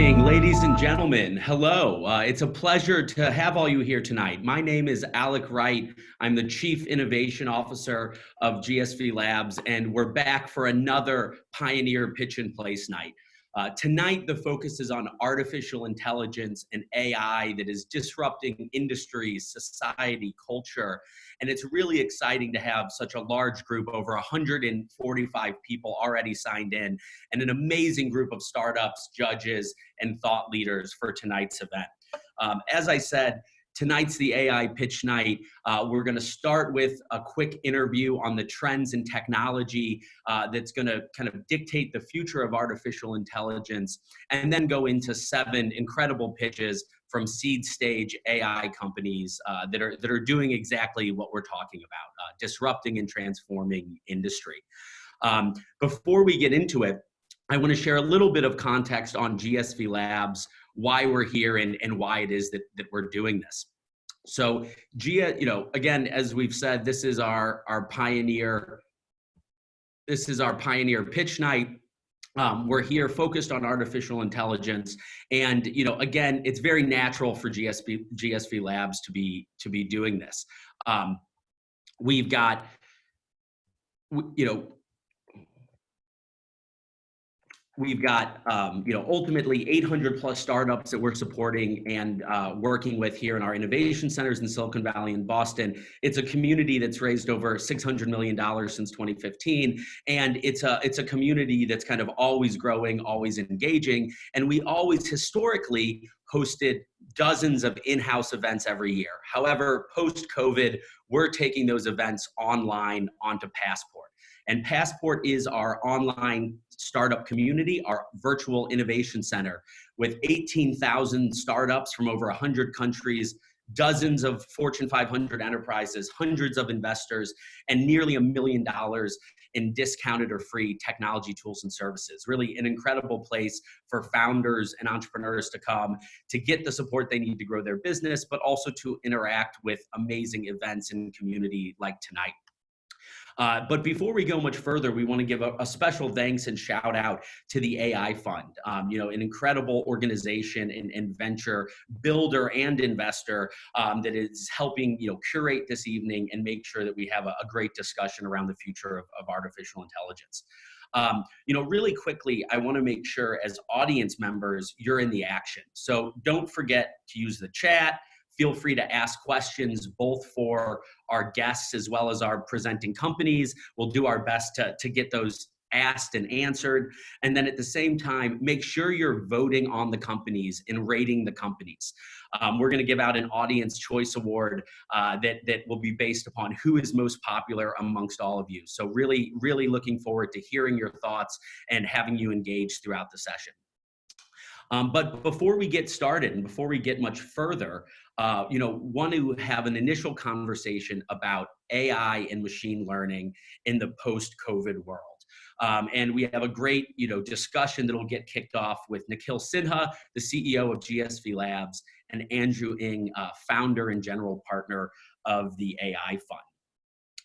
evening, ladies and gentlemen. Hello. It's a pleasure to have all you here tonight. My name is Alec Wright. I'm the Chief Innovation Officer of GSVlabs, and we're back for another Pioneer Pitch and Place night. Tonight, the focus is on artificial intelligence and AI that is disrupting industries, society, culture. And it's really exciting to have such a large group, over 145 people already signed in, and an amazing group of startups, judges, and thought leaders for tonight's event. As I said, tonight's the AI pitch night. We're going to start with a quick interview on the trends in technology that's going to kind of dictate the future of artificial intelligence, and then go into 7 incredible pitches from seed stage AI companies that are doing exactly what we're talking about, disrupting and transforming industry. Before we get into it, I want to share a little bit of context on GSVlabs, why we're here, and why it is that we're doing this. So, again, as we've said, this is our pioneer pitch night. We're here focused on artificial intelligence, and again, it's very natural for GSVlabs to be doing this. We've got ultimately 800 plus startups that we're supporting and working with here in our innovation centers in Silicon Valley and Boston. It's a community that's raised over $600 million since 2015. And it's a community that's kind of always growing, always engaging. And we always historically hosted dozens of in-house events every year. However, post-COVID, we're taking those events online onto Passport. And Passport is our online startup community, our virtual innovation center, with 18,000 startups from over 100 countries, dozens of Fortune 500 enterprises, hundreds of investors, and nearly $1 million in discounted or free technology tools and services. Really an incredible place for founders and entrepreneurs to come to get the support they need to grow their business, but also to interact with amazing events and community like tonight. But before we go much further, we want to give a special thanks and shout out to the AI Fund, an incredible organization and venture builder and investor that is helping curate this evening and make sure that we have a great discussion around the future of artificial intelligence. Really quickly, I want to make sure as audience members, you're in the action. So don't forget to use the chat. Feel free to ask questions both for our guests as well as our presenting companies. We'll do our best to get those asked and answered. And then at the same time, make sure you're voting on the companies and rating the companies. We're going to give out an Audience Choice Award that will be based upon who is most popular amongst all of you. So really, really looking forward to hearing your thoughts and having you engage throughout the session. But before we get started and before we get much further, want to have an initial conversation about AI and machine learning in the post-COVID world. And we have a great, discussion that'll get kicked off with Nikhil Sinha, the CEO of GSVlabs, and Andrew Ng, founder and general partner of the AI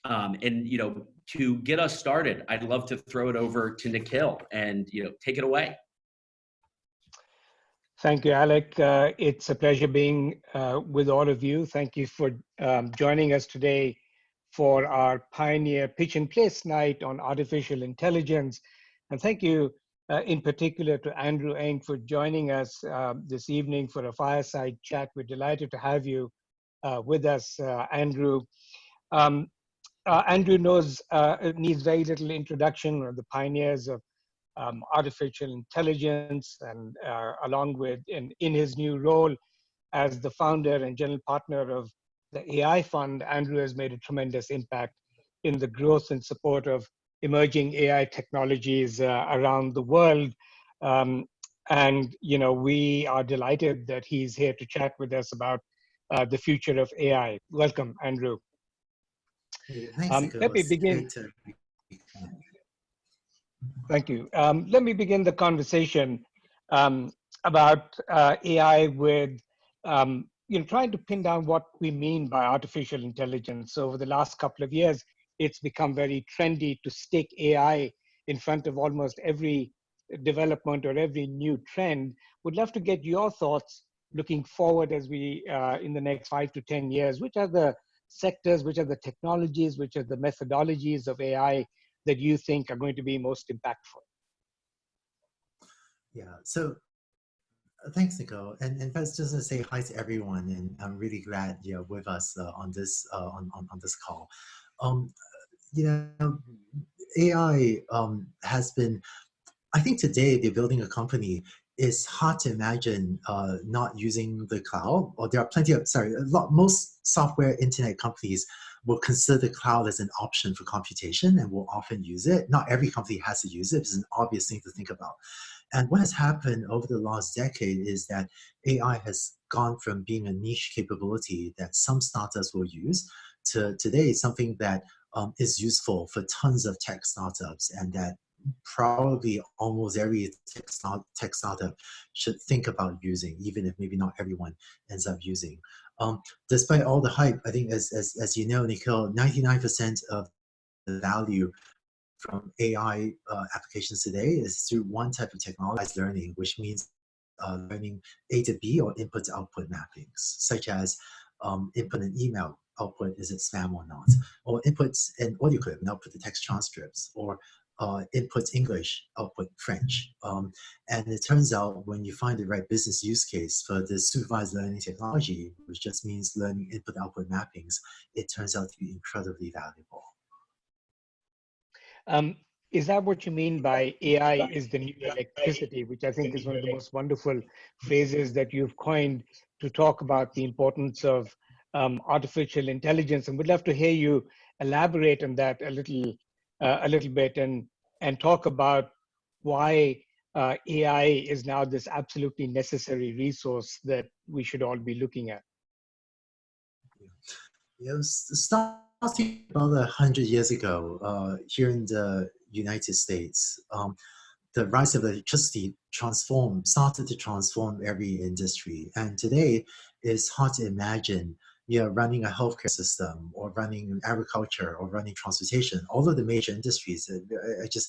Fund. To get us started, I'd love to throw it over to Nikhil and, take it away. Thank you, Alec. It's a pleasure being with all of you. Thank you for joining us today for our Pioneer Pitch and Place night on artificial intelligence. And thank you in particular to Andrew Ng for joining us this evening for a fireside chat. We're delighted to have you with us, Andrew. Andrew needs very little introduction. One of the pioneers of artificial intelligence, and along with in his new role as the founder and general partner of the AI Fund, Andrew has made a tremendous impact in the growth and support of emerging AI technologies around the world. We are delighted that he's here to chat with us about the future of AI. Welcome, Andrew. Thanks, let me begin. Thank you. Let me begin the conversation about AI with trying to pin down what we mean by artificial intelligence. So over the last couple of years, it's become very trendy to stick AI in front of almost every development or every new trend. Would love to get your thoughts looking forward as we, in the next 5 to 10 years, which are the sectors, which are the technologies, which are the methodologies of AI that you think are going to be most impactful? Yeah, so thanks, Nikhil. And first, just to say hi to everyone, and I'm really glad you're with us on this on this call. Um, you know, AI has been. I think today, if you're building a company, it's hard to imagine not using the cloud. Or there are plenty of most software internet companies will consider the cloud as an option for computation and will often use it. Not every company has to use it. It's an obvious thing to think about. And what has happened over the last decade is that AI has gone from being a niche capability that some startups will use to today something that is useful for tons of tech startups, and that probably almost every tech startup should think about using, even if maybe not everyone ends up using. Despite all the hype, I think as you know, Nikhil, 99% of the value from AI applications today is through one type of technology, learning, which means learning A to B or input to output mappings, such as input an email, output is it spam or not, or inputs an audio clip and output the text transcripts, or inputs English, output French. And it turns out when you find the right business use case for the supervised learning technology, which just means learning input-output mappings, it turns out to be incredibly valuable. Is that what you mean by AI is the new electricity, which I think is one of the most wonderful phrases that you've coined to talk about the importance of artificial intelligence? And we'd love to hear you elaborate on that a little bit and talk about why AI is now this absolutely necessary resource that we should all be looking at. It was starting about 100 years ago here in the United States. The rise of electricity started to transform every industry. And today, it's hard to imagine running a healthcare system or running agriculture or running transportation. All of the major industries, I just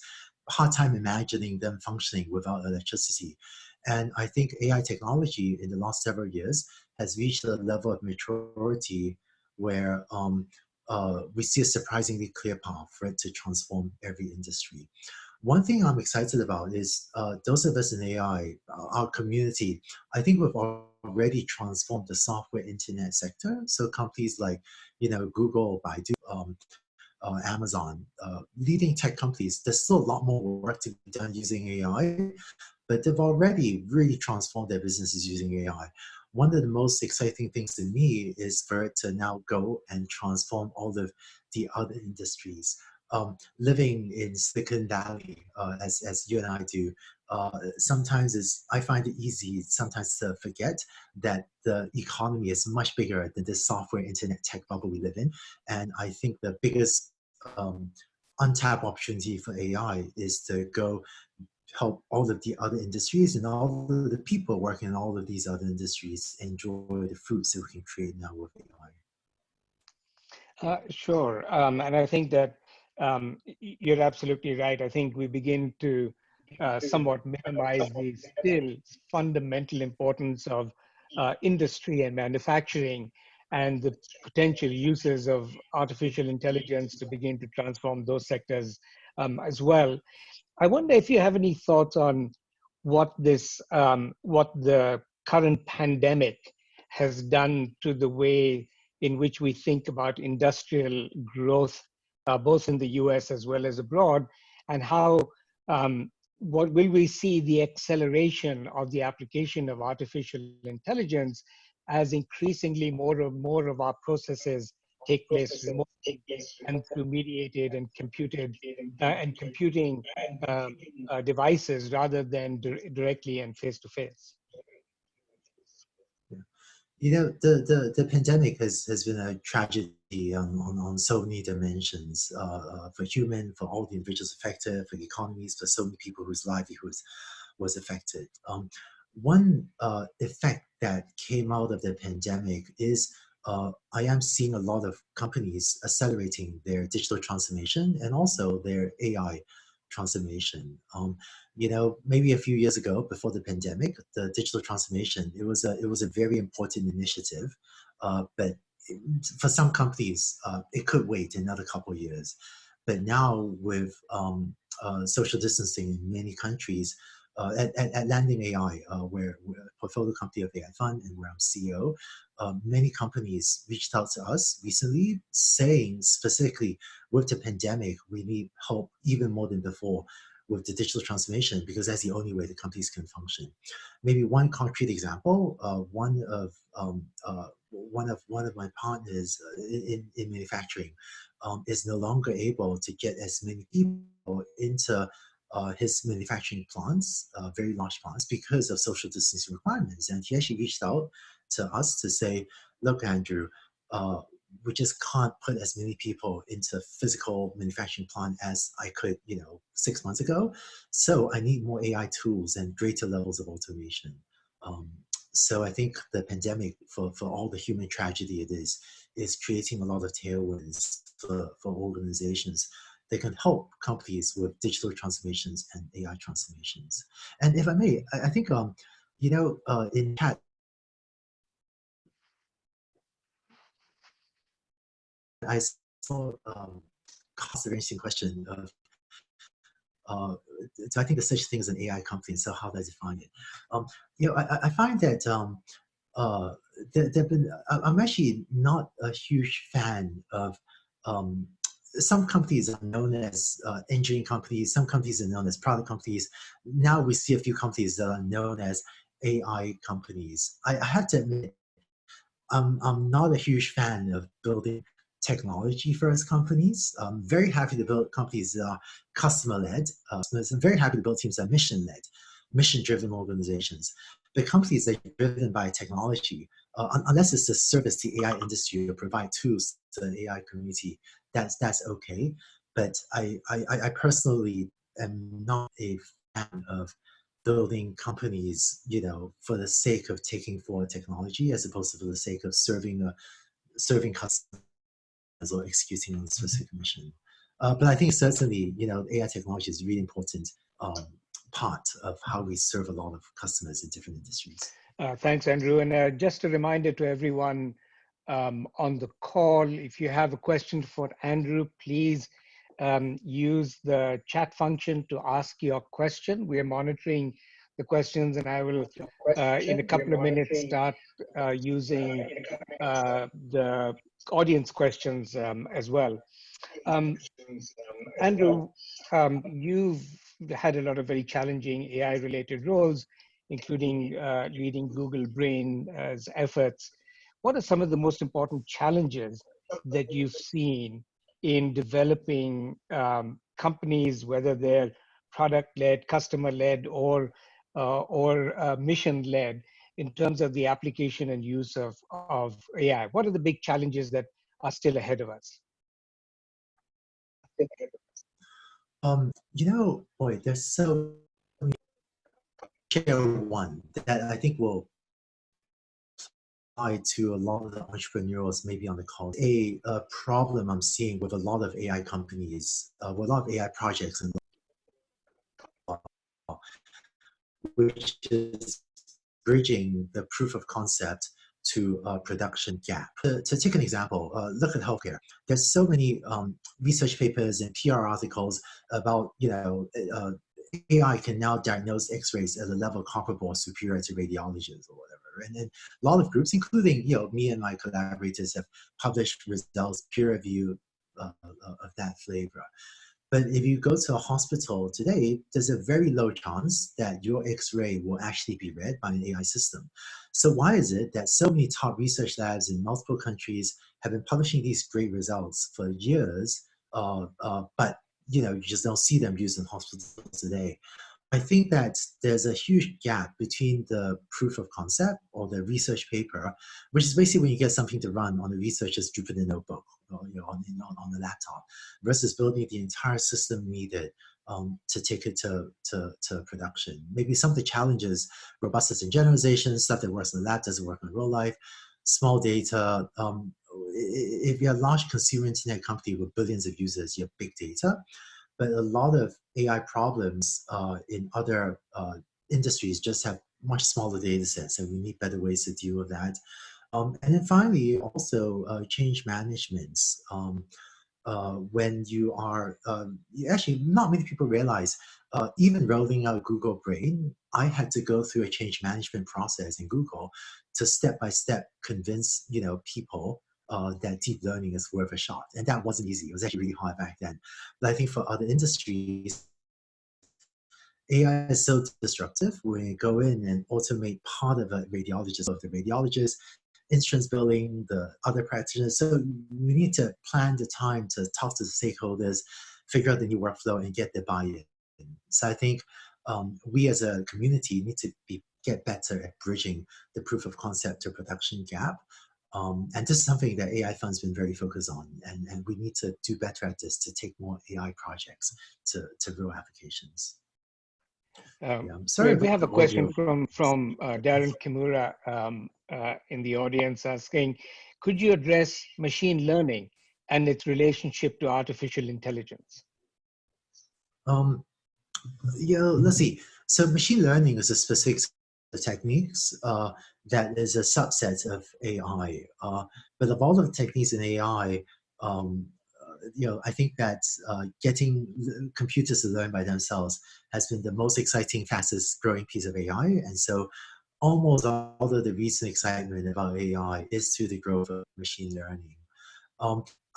hard time imagining them functioning without electricity. And I think AI technology in the last several years has reached a level of maturity where we see a surprisingly clear path for it to transform every industry. One thing I'm excited about is those of us in AI, our community, I think we've already transformed the software internet sector. So companies like, Google, Baidu, Amazon, leading tech companies, there's still a lot more work to be done using AI, but they've already really transformed their businesses using AI. One of the most exciting things to me is for it to now go and transform all of the other industries. Living in Silicon Valley, as you and I do, sometimes I find it easy sometimes to forget that the economy is much bigger than this software internet tech bubble we live in. And I think the biggest untapped opportunity for AI is to go help all of the other industries and all of the people working in all of these other industries enjoy the fruits that we can create now with AI. Sure. And I think that you're absolutely right. I think we begin to somewhat minimize the still fundamental importance of industry and manufacturing and the potential uses of artificial intelligence to begin to transform those sectors as well. I wonder if you have any thoughts on what the current pandemic has done to the way in which we think about industrial growth, both in the US as well as abroad, and how what will we see the acceleration of the application of artificial intelligence as increasingly more and more of our processes take place remotely and through mediated and computing devices rather than directly and face to face. The pandemic has been a tragedy on so many dimensions for human, for all the individuals affected, for the economies, for so many people whose livelihoods was affected. One effect that came out of the pandemic is I am seeing a lot of companies accelerating their digital transformation and also their AI transformation. Maybe a few years ago, before the pandemic, the digital transformation, it was a very important initiative, but for some companies, it could wait another couple of years. But now with social distancing in many countries, at Landing AI, we're a portfolio company of AI Fund and where I'm CEO, many companies reached out to us recently saying specifically with the pandemic, we need help even more than before with the digital transformation because that's the only way the companies can function. Maybe one concrete example, one of my partners in manufacturing is no longer able to get as many people into his manufacturing plants, very large plants, because of social distancing requirements. And he actually reached out to us to say, look, Andrew, we just can't put as many people into physical manufacturing plant as I could, 6 months ago. So I need more AI tools and greater levels of automation. So I think the pandemic, for all the human tragedy it is creating a lot of tailwinds for organizations that can help companies with digital transformations and AI transformations. And if I may, I think, in chat, I saw asked a very interesting question of, so I think there's such thing as an AI company, so how do I define it? I find that I'm actually not a huge fan of some companies are known as engineering companies, some companies are known as product companies. Now we see a few companies that are known as AI companies. I have to admit, I'm not a huge fan of building technology-first companies. I'm very happy to build companies that are customer-led. I'm very happy to build teams that are mission-led, mission-driven organizations. The companies that are driven by technology, unless it's to service the AI industry or provide tools to the AI community, that's okay. But I personally am not a fan of building companies, for the sake of taking forward technology, as opposed to for the sake of serving customers or executing on a specific mission. But I think certainly, AI technology is a really important part of how we serve a lot of customers in different industries. Thanks, Andrew. And just a reminder to everyone on the call, if you have a question for Andrew, please use the chat function to ask your question. We are monitoring the questions, and I will, in a couple of minutes, start using the audience questions as well. Andrew, you've had a lot of very challenging AI-related roles, including leading Google Brain's efforts. What are some of the most important challenges that you've seen in developing companies, whether they're product-led, customer-led, or mission-led, in terms of the application and use of AI? What are the big challenges that are still ahead of us? Boy, there's so many. Share one that I think will apply to a lot of the entrepreneurs maybe on the call. A problem I'm seeing with a lot of AI companies, with a lot of AI projects, and which is bridging the proof of concept to a production gap. To take an example, look at healthcare. There's so many research papers and PR articles about, AI can now diagnose X-rays at a level comparable or superior to radiologists or whatever. And then a lot of groups, including, me and my collaborators, have published results, peer review of that flavor. But if you go to a hospital today, there's a very low chance that your X-ray will actually be read by an AI system. So why is it that so many top research labs in multiple countries have been publishing these great results for years, but you just don't see them used in hospitals today? I think that there's a huge gap between the proof of concept or the research paper, which is basically when you get something to run on a researcher's Jupyter notebook or on the laptop, versus building the entire system needed to take it to production. Maybe some of the challenges: robustness and generalization, stuff that works in the lab doesn't work in real life, small data. If you're a large consumer internet company with billions of users, you have big data. but a lot of AI problems in other industries just have much smaller data sets, and we need better ways to deal with that. And then finally, also change management. When you are, actually, not many people realize, even rolling out Google Brain, I had to go through a change management process in Google to step by step convince people that deep learning is worth a shot, and that wasn't easy. It was actually really hard back then. But I think for other industries, AI is so disruptive. When you go in and automate part of a radiologist, of the radiologist, insurance billing, the other practitioners. So we need to plan the time to talk to the stakeholders, figure out the new workflow, and get their buy-in. So I think we as a community need to get better at bridging the proof of concept to production gap. And this is something that AI Fund's been very focused on, and we need to do better at this to take more AI projects to real applications. Sorry, we have a question from Darren Kimura in the audience asking, could you address machine learning and its relationship to artificial intelligence? Let's see. So machine learning is a specific set of techniques that is a subset of AI. But of all the techniques in AI, I think that getting computers to learn by themselves has been the most exciting, fastest growing piece of AI. And so almost all of the recent excitement about AI is through the growth of machine learning.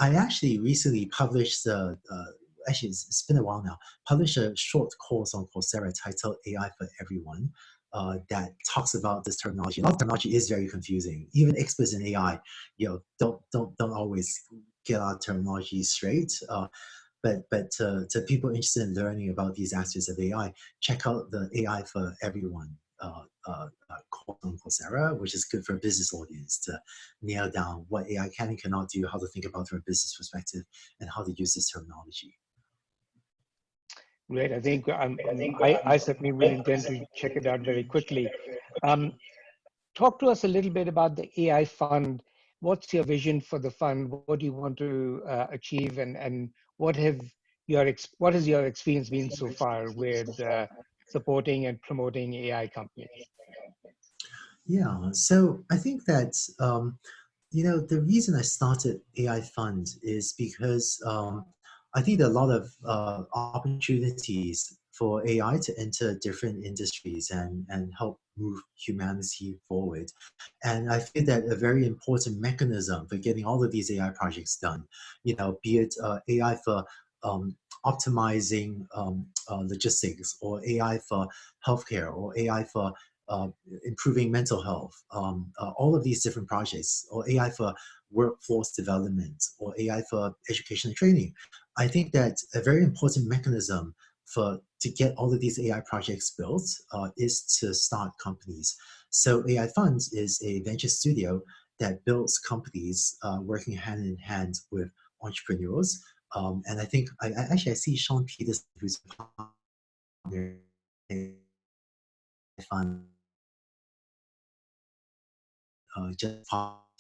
I actually recently published, actually it's been a while now, published a short course on Coursera titled AI for Everyone that talks about this terminology. A lot of terminology is very confusing. Even experts in AI, don't always get our terminology straight. But to people interested in learning about these aspects of AI, check out the AI for Everyone course on Coursera, which is good for a business audience to nail down what AI can and cannot do, how to think about it from a business perspective, and how to use this terminology. Great. I think I certainly will intend to check it out very quickly. Talk to us a little bit about the AI Fund. What's your vision for the fund? What do you want to achieve, and what has your experience been so far with supporting and promoting AI companies? Yeah, so I think that the reason I started AI Fund is because I think there are a lot of opportunities for AI to enter different industries and help move humanity forward. And I feel that a very important mechanism for getting all of these AI projects done, be it AI for optimizing logistics, or AI for healthcare, or AI for improving mental health, all of these different projects, or AI for workforce development, or AI for education and training. I think that a very important mechanism to get all of these AI projects built is to start companies. So AI Funds is a venture studio that builds companies working hand in hand with entrepreneurs. And I think, I see Sean Petersen, who's a partner in AI Fund, just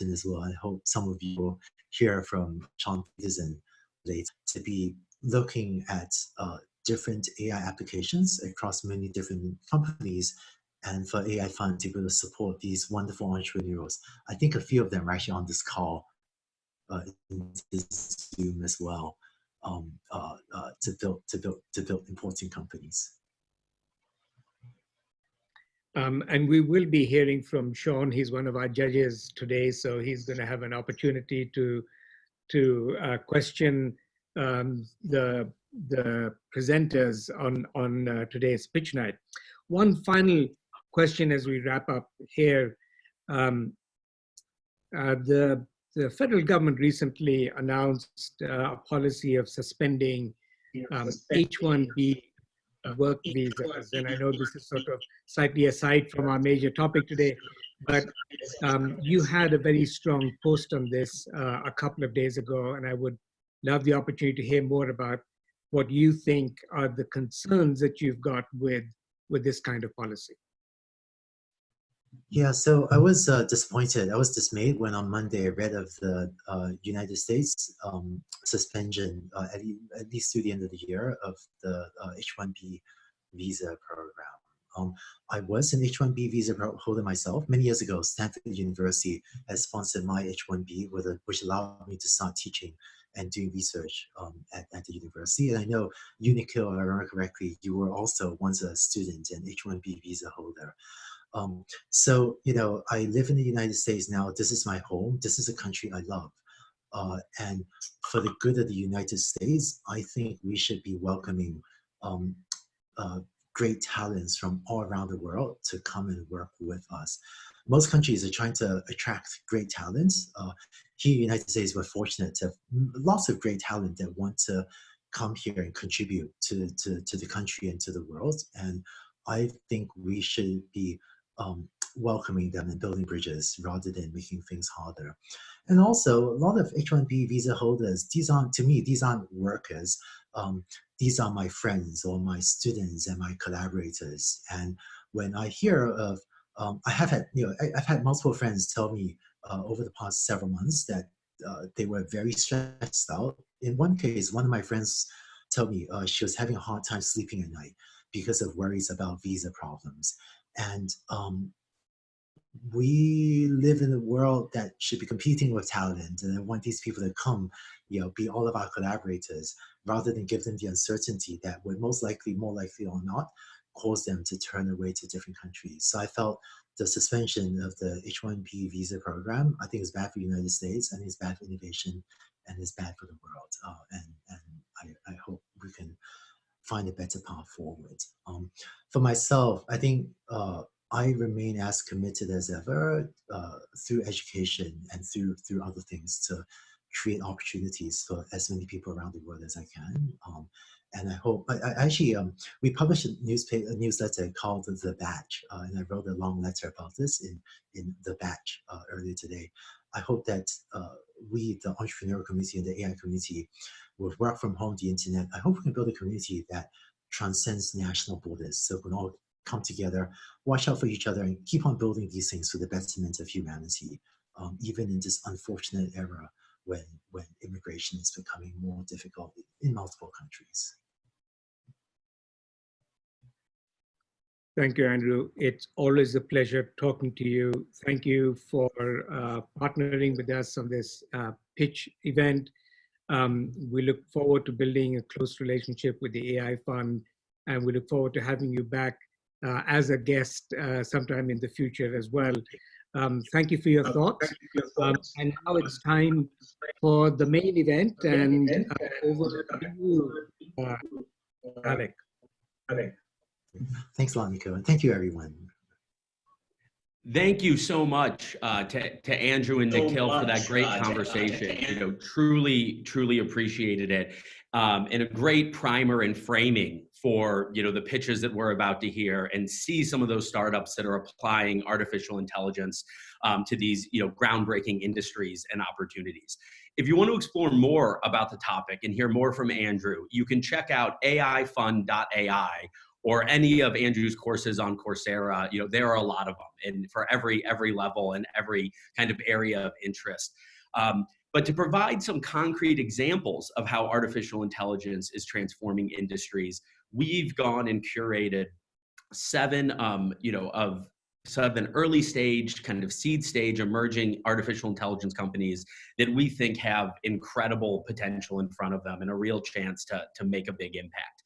in as well. I hope some of you will hear from Sean Petersen later, to be looking at different AI applications across many different companies, and for AI Fund to be able to support these wonderful entrepreneurs. I think a few of them are actually on this call in this Zoom as well, to build important companies. And we will be hearing from Sean. He's one of our judges today, so he's going to have an opportunity to question the presenters on today's pitch night. One final question as we wrap up here. The federal government recently announced a policy of suspending H-1B work visas, and I know this is sort of slightly aside from our major topic today, but you had a very strong post on this a couple of days ago, and I would love the opportunity to hear more about what you think are the concerns that you've got with this kind of policy. Yeah, so I was disappointed. I was dismayed when on Monday I read of the United States suspension, at least through the end of the year, of the H-1B visa program. I was an H-1B visa holder myself. Many years ago, Stanford University has sponsored my H-1B, which allowed me to start teaching and doing research at the university. And I know you, Nikhil, if I remember correctly, you were also once a student and H-1B visa holder. So, I live in the United States now. This is my home. This is a country I love. And for the good of the United States, I think we should be welcoming um, uh, great talents from all around the world to come and work with us. Most countries are trying to attract great talents. Here in the United States, we're fortunate to have lots of great talent that want to come here and contribute to the country and to the world. And I think we should be welcoming them and building bridges rather than making things harder. And also, a lot of H-1B visa holders, to me, these aren't workers. These are my friends or my students and my collaborators. And when I hear of, I've had multiple friends tell me over the past several months that they were very stressed out. In one case, one of my friends told me she was having a hard time sleeping at night because of worries about visa problems. And we live in a world that should be competing with talent, and I want these people to come, be all of our collaborators, rather than give them the uncertainty that would most likely, more likely or not, cause them to turn away to different countries. So I felt the suspension of the H-1B visa program, I think, is bad for the United States, and it's bad for innovation, and it's bad for the world. And I hope we can find a better path forward. For myself, I think I remain as committed as ever through education and through other things to create opportunities for as many people around the world as I can. And I hope, we published a newsletter called The Batch, and I wrote a long letter about this in The Batch earlier today. I hope that we, the entrepreneurial community and the AI community, with work from home, the internet, I hope we can build a community that transcends national borders so we can all come together, watch out for each other, and keep on building these things for the betterment of humanity, even in this unfortunate era when immigration is becoming more difficult in multiple countries. Thank you, Andrew. It's always a pleasure talking to you. Thank you for partnering with us on this pitch event. We look forward to building a close relationship with the AI Fund, and we look forward to having you back as a guest sometime in the future as well. Thank you for your thoughts. And now it's time for the main event, and over to you, Alec. Thanks a lot, Nico, and thank you, everyone. Thank you so much to Andrew and Nikhil for that great conversation. Truly appreciated it, and a great primer and framing for the pitches that we're about to hear, and see some of those startups that are applying artificial intelligence to these groundbreaking industries and opportunities. If you want to explore more about the topic and hear more from Andrew, you can check out aifund.ai. or any of Andrew's courses on Coursera. There are a lot of them, and for every level and every kind of area of interest. But to provide some concrete examples of how artificial intelligence is transforming industries, we've gone and curated seven early stage, kind of seed stage, emerging artificial intelligence companies that we think have incredible potential in front of them and a real chance to make a big impact.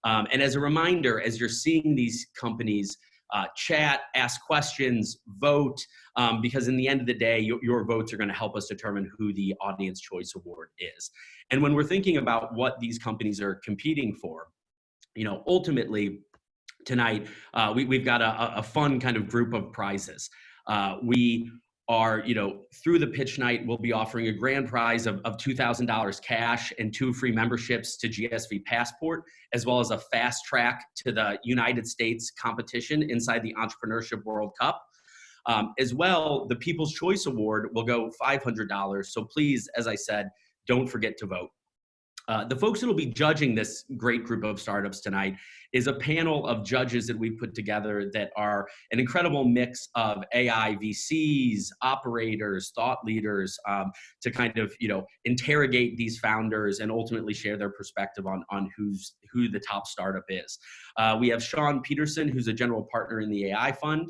And as a reminder, as you're seeing these companies chat, ask questions, vote, because in the end of the day, your votes are going to help us determine who the Audience Choice Award is. And when we're thinking about what these companies are competing for, ultimately tonight, we've got a fun kind of group of prizes. We are, through the pitch night, we'll be offering a grand prize of $2,000 cash and 2 free memberships to GSV Passport, as well as a fast track to the United States competition inside the Entrepreneurship World Cup. As well, the People's Choice Award will go $500. So please, as I said, don't forget to vote. The folks that will be judging this great group of startups tonight is a panel of judges that we put together that are an incredible mix of AI VCs, operators, thought leaders, to kind of, interrogate these founders and ultimately share their perspective on who the top startup is. We have Sean Petersen, who's a general partner in the AI fund.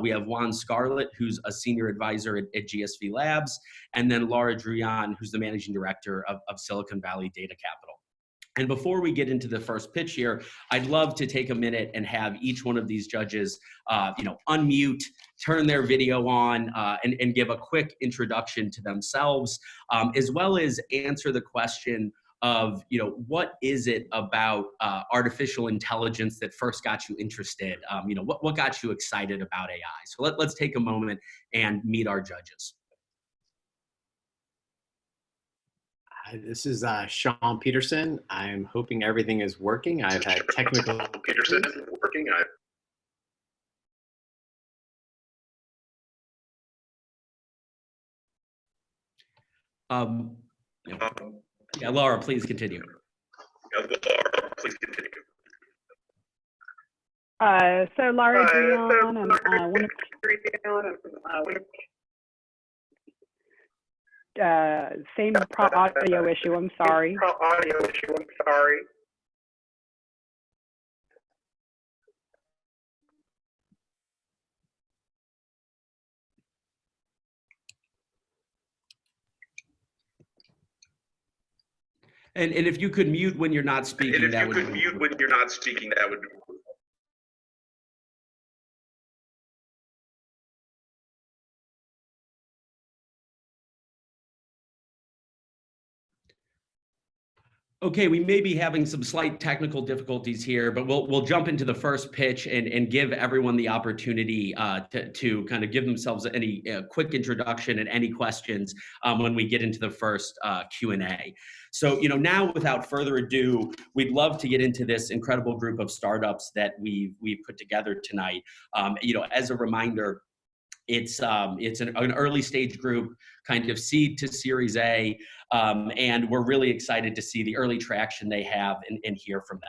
We have Juan Scarlett, who's a senior advisor at GSVlabs, and then Laura Juan, who's the managing director of Silicon Valley Data Capital. And before we get into the first pitch here, I'd love to take a minute and have each one of these judges, unmute, turn their video on, and give a quick introduction to themselves, as well as answer the question of, what is it about artificial intelligence that first got you interested? What got you excited about AI? So let's take a moment and meet our judges. This is Sean Petersen. I'm hoping everything is working. I've had technical Petersen working. Yeah, Laura, please continue. So Laura Juan, I'm one of same audio issue. I'm sorry. And if you could mute when you're not speaking, that would be Okay, we may be having some slight technical difficulties here, but we'll jump into the first pitch and give everyone the opportunity to kind of give themselves any quick introduction and any questions when we get into the first Q&A. So, now without further ado, we'd love to get into this incredible group of startups that we've put together tonight. As a reminder, it's an early stage group, kind of seed to Series A, and we're really excited to see the early traction they have and hear from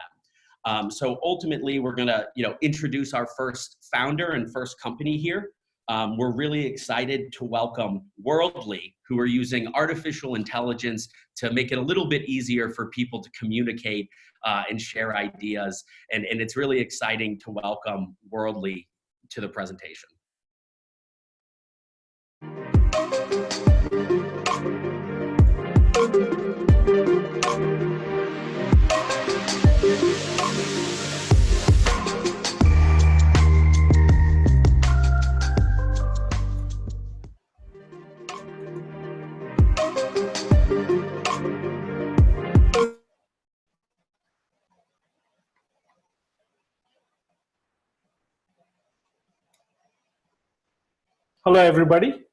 them. So ultimately, we're gonna introduce our first founder and first company here. We're really excited to welcome Worldly, who are using artificial intelligence to make it a little bit easier for people to communicate and share ideas. And it's really exciting to welcome Worldly to the presentation. Hello, everybody.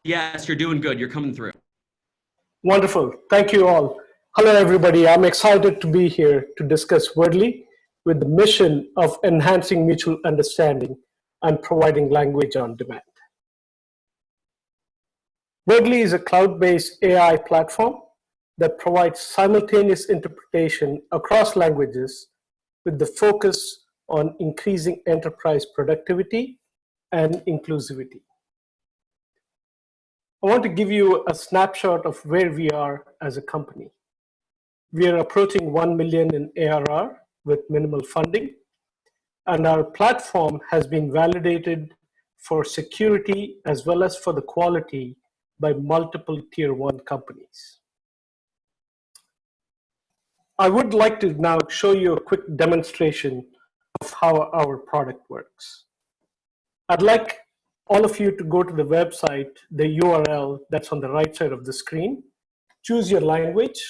Yes, you're doing good. You're coming through. Wonderful. Thank you all. Hello, everybody. I'm excited to be here to discuss Worldly with the mission of enhancing mutual understanding and providing language on demand. Worldly is a cloud-based AI platform that provides simultaneous interpretation across languages with the focus on increasing enterprise productivity and inclusivity. I want to give you a snapshot of where we are as a company. We are approaching 1 million in ARR with minimal funding, and our platform has been validated for security as well as for the quality by multiple tier 1 companies. I would like to now show you a quick demonstration of how our product works. I'd like all of you to go to the website, the URL that's on the right side of the screen. Choose your language.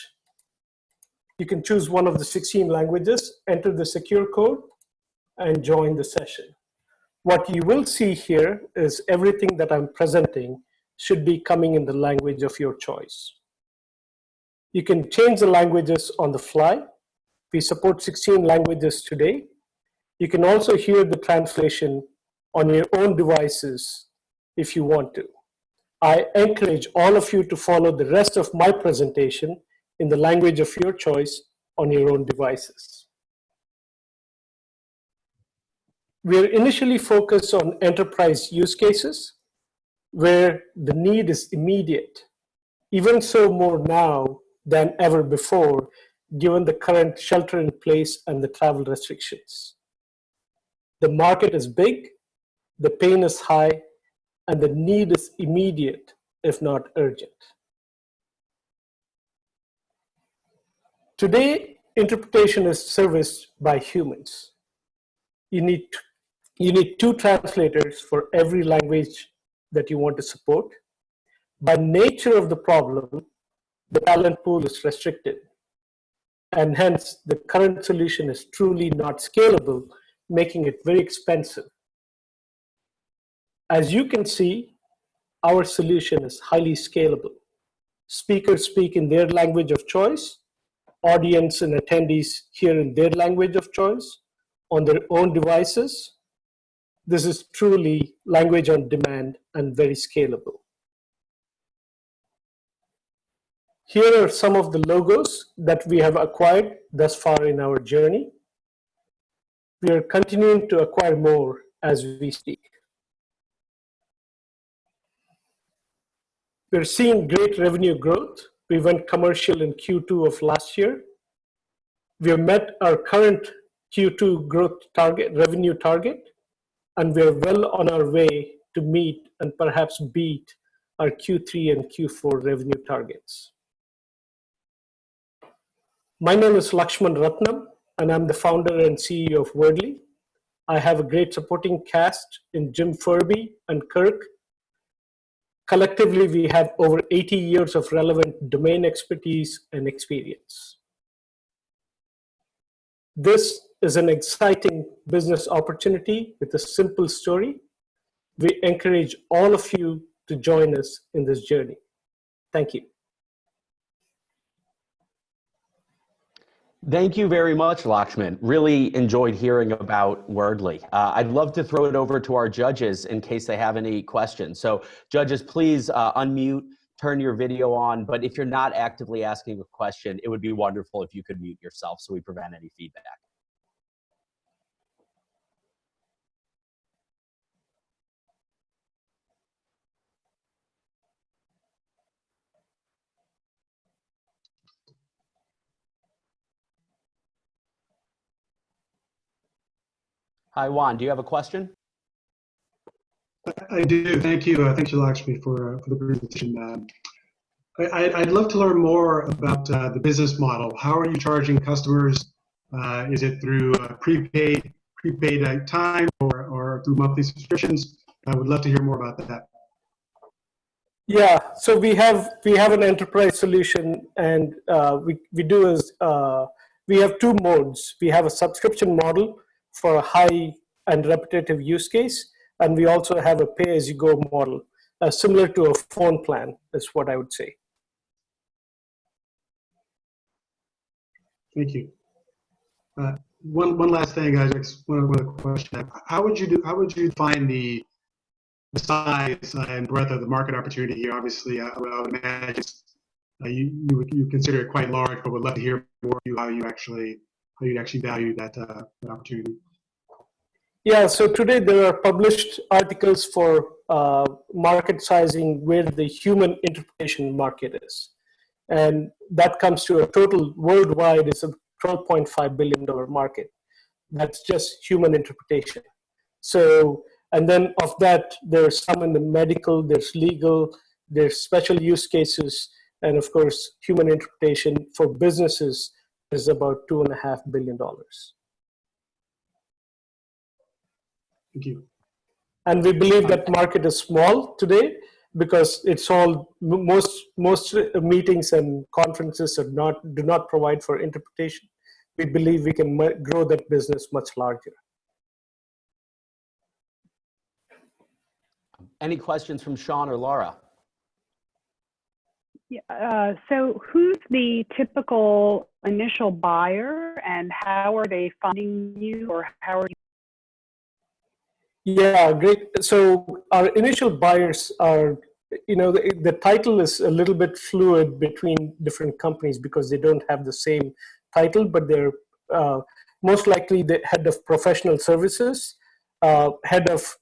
You can choose one of the 16 languages, enter the secure code, and join the session. What you will see here is everything that I'm presenting should be coming in the language of your choice. You can change the languages on the fly. We support 16 languages today. You can also hear the translation on your own devices if you want to. I encourage all of you to follow the rest of my presentation in the language of your choice on your own devices. We are initially focused on enterprise use cases where the need is immediate, even so more now than ever before, given the current shelter in place and the travel restrictions. The market is big, the pain is high, and the need is immediate, if not urgent. Today, interpretation is serviced by humans. You need 2 translators for every language that you want to support. By nature of the problem, the talent pool is restricted, and hence the current solution is truly not scalable, making it very expensive. As you can see, our solution is highly scalable. Speakers speak in their language of choice, audience and attendees hear in their language of choice, on their own devices. This is truly language on demand and very scalable. Here are some of the logos that we have acquired thus far in our journey. We are continuing to acquire more as we speak. We're seeing great revenue growth. We went commercial in Q2 of last year. We have met our current Q2 growth target, revenue target, and we're well on our way to meet and perhaps beat our Q3 and Q4 revenue targets. My name is Lakshman Ratnam, and I'm the founder and CEO of Wordly. I have a great supporting cast in Jim Furby and Kirk. Collectively, we have over 80 years of relevant domain expertise and experience. This is an exciting business opportunity with a simple story. We encourage all of you to join us in this journey. Thank you. Thank you very much, Lakshman. Really enjoyed hearing about Wordly. I'd love to throw it over to our judges in case they have any questions. So judges, please unmute, turn your video on, but if you're not actively asking a question, it would be wonderful if you could mute yourself so we prevent any feedback. Hi, Juan, do you have a question? I do. Thank you. Thank you, Lakshmi, for the presentation. I'd love to learn more about the business model. How are you charging customers? Is it through prepaid time or through monthly subscriptions? I would love to hear more about that. Yeah, so we have an enterprise solution, and we do is we have 2 modes. We have a subscription model for a high and repetitive use case, and we also have a pay-as-you-go model, similar to a phone plan, is what I would say. Thank you. One last thing, guys. One other question. How would you find the size and breadth of the market opportunity here? Obviously, I would imagine you consider it quite large, but would love to hear more how you'd actually value that opportunity. Yeah, so today there are published articles for market sizing where the human interpretation market is. And that comes to a total worldwide is a $12.5 billion market. That's just human interpretation. So, and then of that, there's some in the medical, there's legal, there's special use cases, and of course, human interpretation for businesses is about $2.5 billion. Thank you. And we believe that market is small today because it's all most meetings and conferences do not provide for interpretation. We believe we can grow that business much larger. Any questions from Sean or Laura? Yeah, so who's the typical initial buyer, and how are they funding you, or how are you? Yeah, great. So our initial buyers are, the title is a little bit fluid between different companies because they don't have the same title, but they're most likely the head of professional services, head of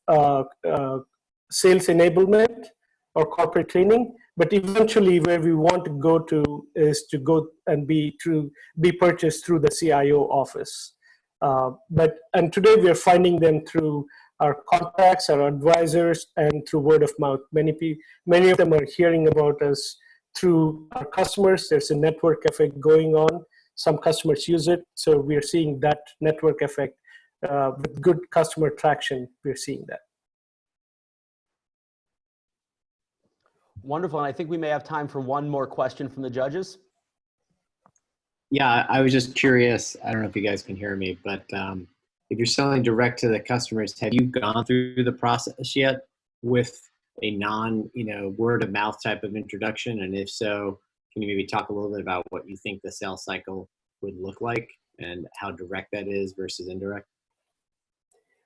sales enablement or corporate training. But eventually where we want to go to is to go and be purchased through the CIO office. And today we are finding them through our contacts, our advisors, and through word of mouth. Many of them are hearing about us through our customers. There's a network effect going on. Some customers use it, so we are seeing that network effect with good customer traction. We're seeing that. Wonderful. And I think we may have time for one more question from the judges. Yeah, I was just curious. I don't know if you guys can hear me, but if you're selling direct to the customers, have you gone through the process yet with a word of mouth type of introduction? And if so, can you maybe talk a little bit about what you think the sales cycle would look like and how direct that is versus indirect?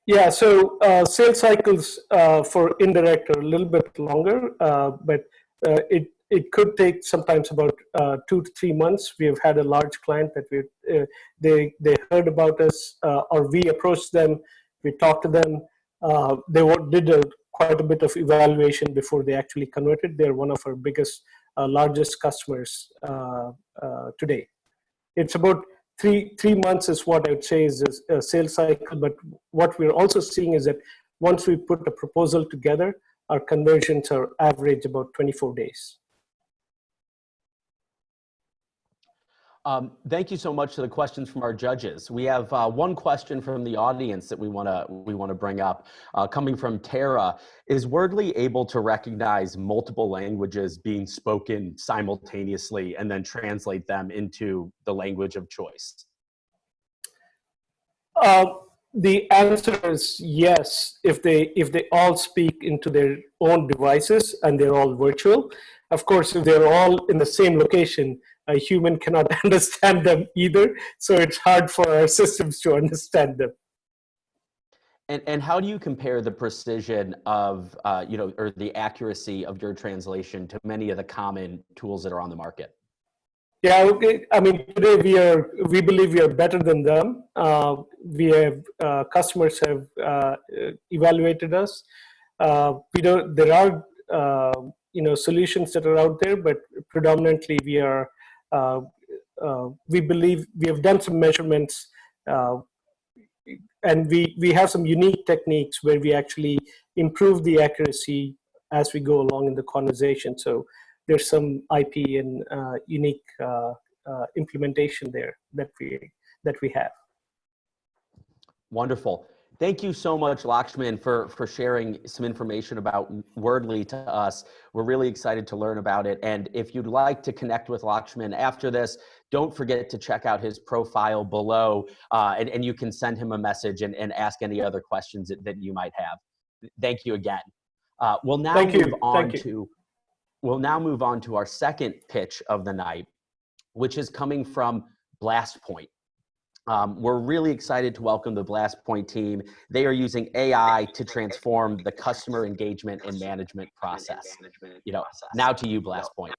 Yeah, so sales cycles for indirect are a little bit longer, but it could take sometimes about 2 to 3 months. We have had a large client that they heard about us, or we approached them. We talked to them. They did quite a bit of evaluation before they actually converted. They're one of our biggest, largest customers today. It's about three months is what I would say is a sales cycle. But what we're also seeing is that once we put a proposal together, our conversions are average about 24 days. Thank you so much for the questions from our judges. We have one question from the audience that we want to bring up, coming from Tara. Is Wordly able to recognize multiple languages being spoken simultaneously and then translate them into the language of choice? The answer is yes, if they all speak into their own devices and they're all virtual. Of course, if they're all in the same location, a human cannot understand them either, so it's hard for our systems to understand them. And how do you compare the precision of, or the accuracy of your translation to many of the common tools that are on the market? Yeah, okay. I mean, today we believe we are better than them. We have customers have evaluated us. There are solutions that are out there, but predominantly we are. We believe we have done some measurements, and we have some unique techniques where we actually improve the accuracy as we go along in the conversation. So there's some IP and unique implementation there that we have. Wonderful. Thank you so much, Lakshman, for sharing some information about Wordly to us. We're really excited to learn about it. And if you'd like to connect with Lakshman after this, don't forget to check out his profile below, and you can send him a message and ask any other questions that you might have. Thank you again. We'll now move on to our second pitch of the night, which is coming from BlastPoint. We're really excited to welcome the BlastPoint team. They are using AI to transform the customer engagement and management process. Now to you, BlastPoint.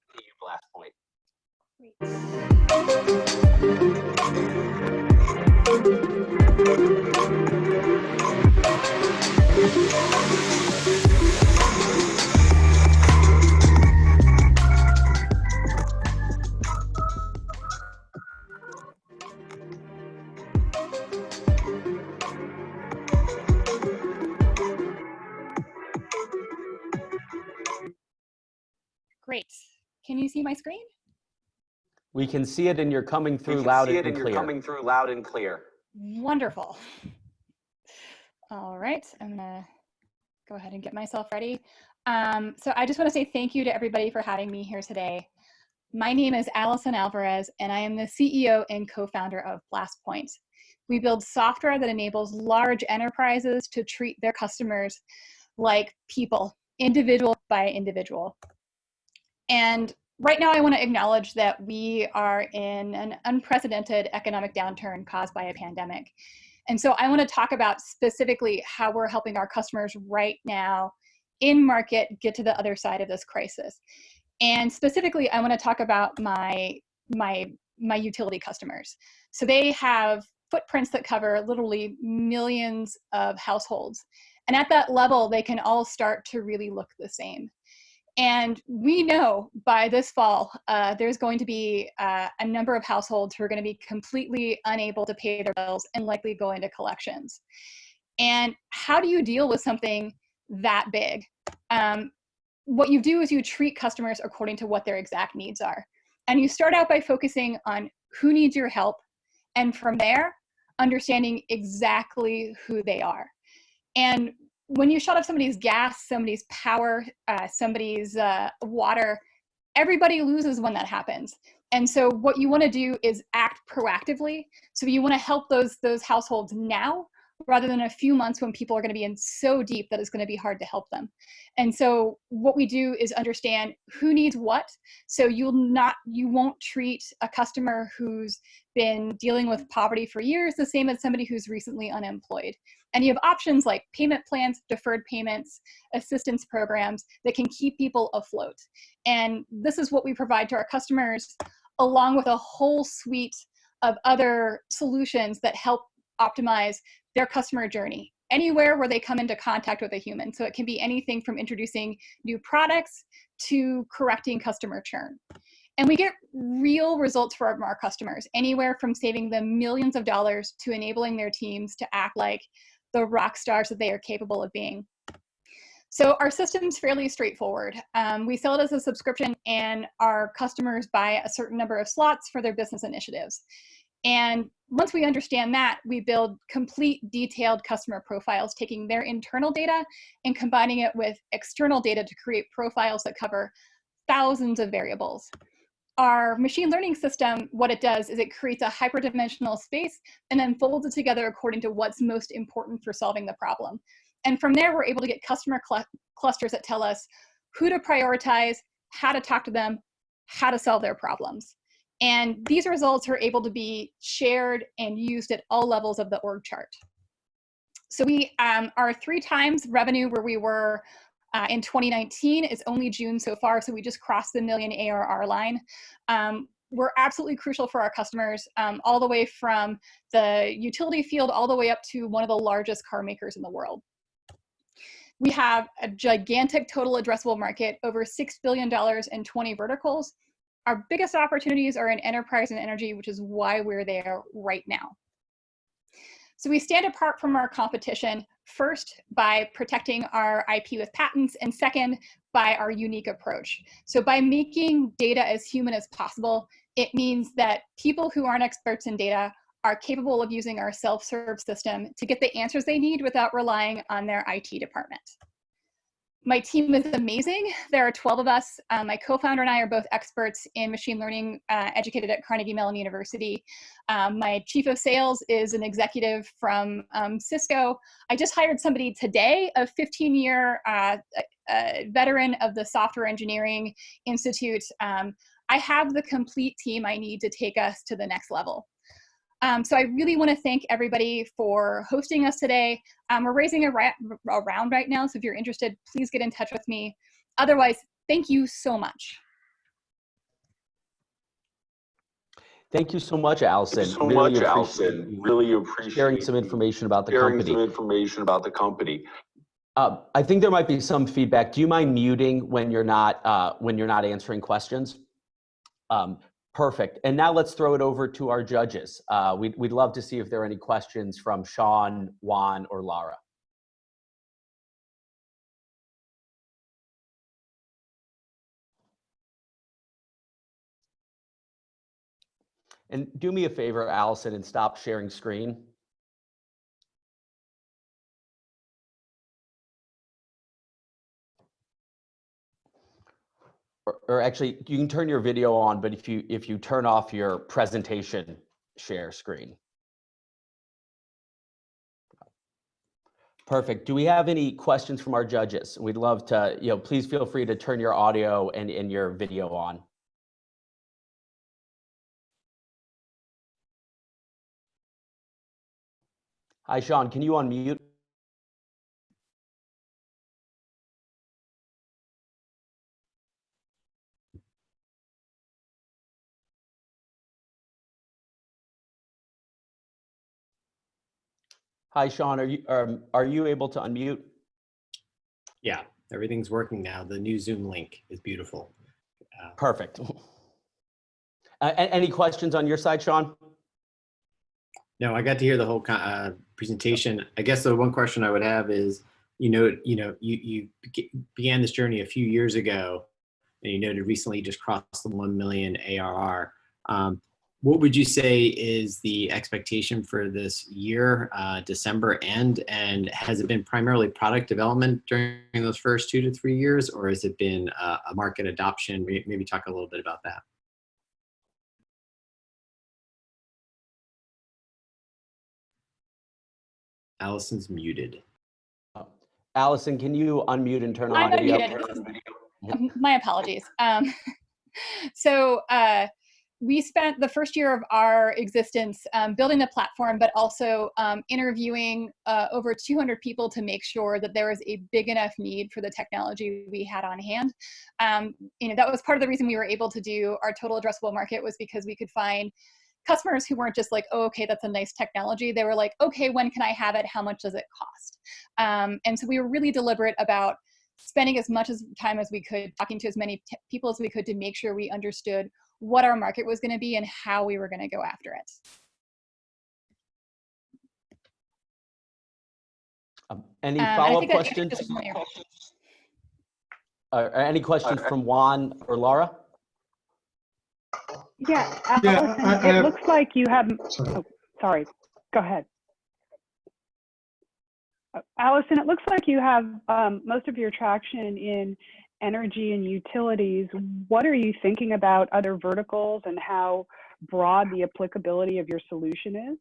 Great. Can you see my screen? We can see it, and you're coming through loud and clear. Wonderful. All right, I'm gonna go ahead and get myself ready. So I just want to say thank you to everybody for having me here today. My name is Allison Alvarez, and I am the CEO and co-founder of BlastPoint. We build software that enables large enterprises to treat their customers like people, individual by individual. And right now I want to acknowledge that we are in an unprecedented economic downturn caused by a pandemic. And so I want to talk about specifically how we're helping our customers right now in market get to the other side of this crisis. And specifically, I want to talk about my utility customers. So they have footprints that cover literally millions of households. And at that level, they can all start to really look the same. And we know by this fall, there's going to be a number of households who are going to be completely unable to pay their bills and likely go into collections. And how do you deal with something that big? What you do is you treat customers according to what their exact needs are. And you start out by focusing on who needs your help. And from there, understanding exactly who they are. And when you shut off somebody's gas, somebody's power, somebody's water, everybody loses when that happens. And so what you want to do is act proactively. So you want to help those households now, rather than a few months when people are going to be in so deep that it's going to be hard to help them. And so what we do is understand who needs what. So you won't treat a customer who's been dealing with poverty for years the same as somebody who's recently unemployed. And you have options like payment plans, deferred payments, assistance programs that can keep people afloat. And this is what we provide to our customers, along with a whole suite of other solutions that help optimize their customer journey anywhere where they come into contact with a human. So it can be anything from introducing new products to correcting customer churn. And we get real results from our customers, anywhere from saving them millions of dollars to enabling their teams to act like the rock stars that they are capable of being. So our system's fairly straightforward. We sell it as a subscription, and our customers buy a certain number of slots for their business initiatives. And once we understand that, we build complete detailed customer profiles, taking their internal data and combining it with external data to create profiles that cover thousands of variables. Our machine learning system, what it does is it creates a hyperdimensional space and then folds it together according to what's most important for solving the problem. And from there, we're able to get customer clusters that tell us who to prioritize, how to talk to them, how to solve their problems. And these results are able to be shared and used at all levels of the org chart. So we are 3 times revenue where we were in 2019. It's only June so far, so we just crossed the $1 million ARR line. We're absolutely crucial for our customers, all the way from the utility field all the way up to one of the largest car makers in the world. We have a gigantic total addressable market, over $6 billion in 20 verticals. Our biggest opportunities are in enterprise and energy, which is why we're there right now. So we stand apart from our competition, first by protecting our IP with patents, and second, by our unique approach. So by making data as human as possible, it means that people who aren't experts in data are capable of using our self-serve system to get the answers they need without relying on their IT department. My team is amazing. There are 12 of us. My co-founder and I are both experts in machine learning, educated at Carnegie Mellon University. My chief of sales is an executive from Cisco. I just hired somebody today, a 15-year veteran of the Software Engineering Institute. I have the complete team I need to take us to the next level. So I really want to thank everybody for hosting us today. We're raising a round right now, so if you're interested, please get in touch with me. Otherwise, thank you so much. Thank you so much, Allison. Really appreciate sharing some information about the company. I think there might be some feedback. Do you mind muting when you're not answering questions? Perfect. And now let's throw it over to our judges. We'd love to see if there are any questions from Sean, Juan, or Lara. And do me a favor, Allison, and stop sharing screen. Or actually, you can turn your video on, but if you turn off your presentation share screen. Perfect. Do we have any questions from our judges? We'd love to, please feel free to turn your audio and your video on. Hi, Sean, can you unmute? Hi, Sean, are you able to unmute? Yeah, everything's working now. The new Zoom link is beautiful. Perfect. Any questions on your side, Sean? No, I got to hear the whole presentation. I guess the one question I would have is, you began this journey a few years ago, and you noted recently you just crossed the 1 million ARR. What would you say is the expectation for this year, December end? And has it been primarily product development during those first 2 to 3 years, or has it been a market adoption? Maybe talk a little bit about that. Allison's muted. Allison, can you unmute and turn on I'm video? unmuted. My apologies. So we spent the first year of our existence building the platform, but also interviewing over 200 people to make sure that there was a big enough need for the technology we had on hand. That was part of the reason we were able to do our total addressable market, was because we could find customers who weren't just like, oh, okay, that's a nice technology. They were like, okay, when can I have it? How much does it cost? And so we were really deliberate about spending as much time as we could, talking to as many people as we could to make sure we understood what our market was going to be and how we were going to go after it. Any follow-up questions? Any questions from Juan or Laura? Yeah, Allison, it looks like you have, sorry, go ahead. Allison, it looks like you have most of your traction in energy and utilities. What are you thinking about other verticals and how broad the applicability of your solution is?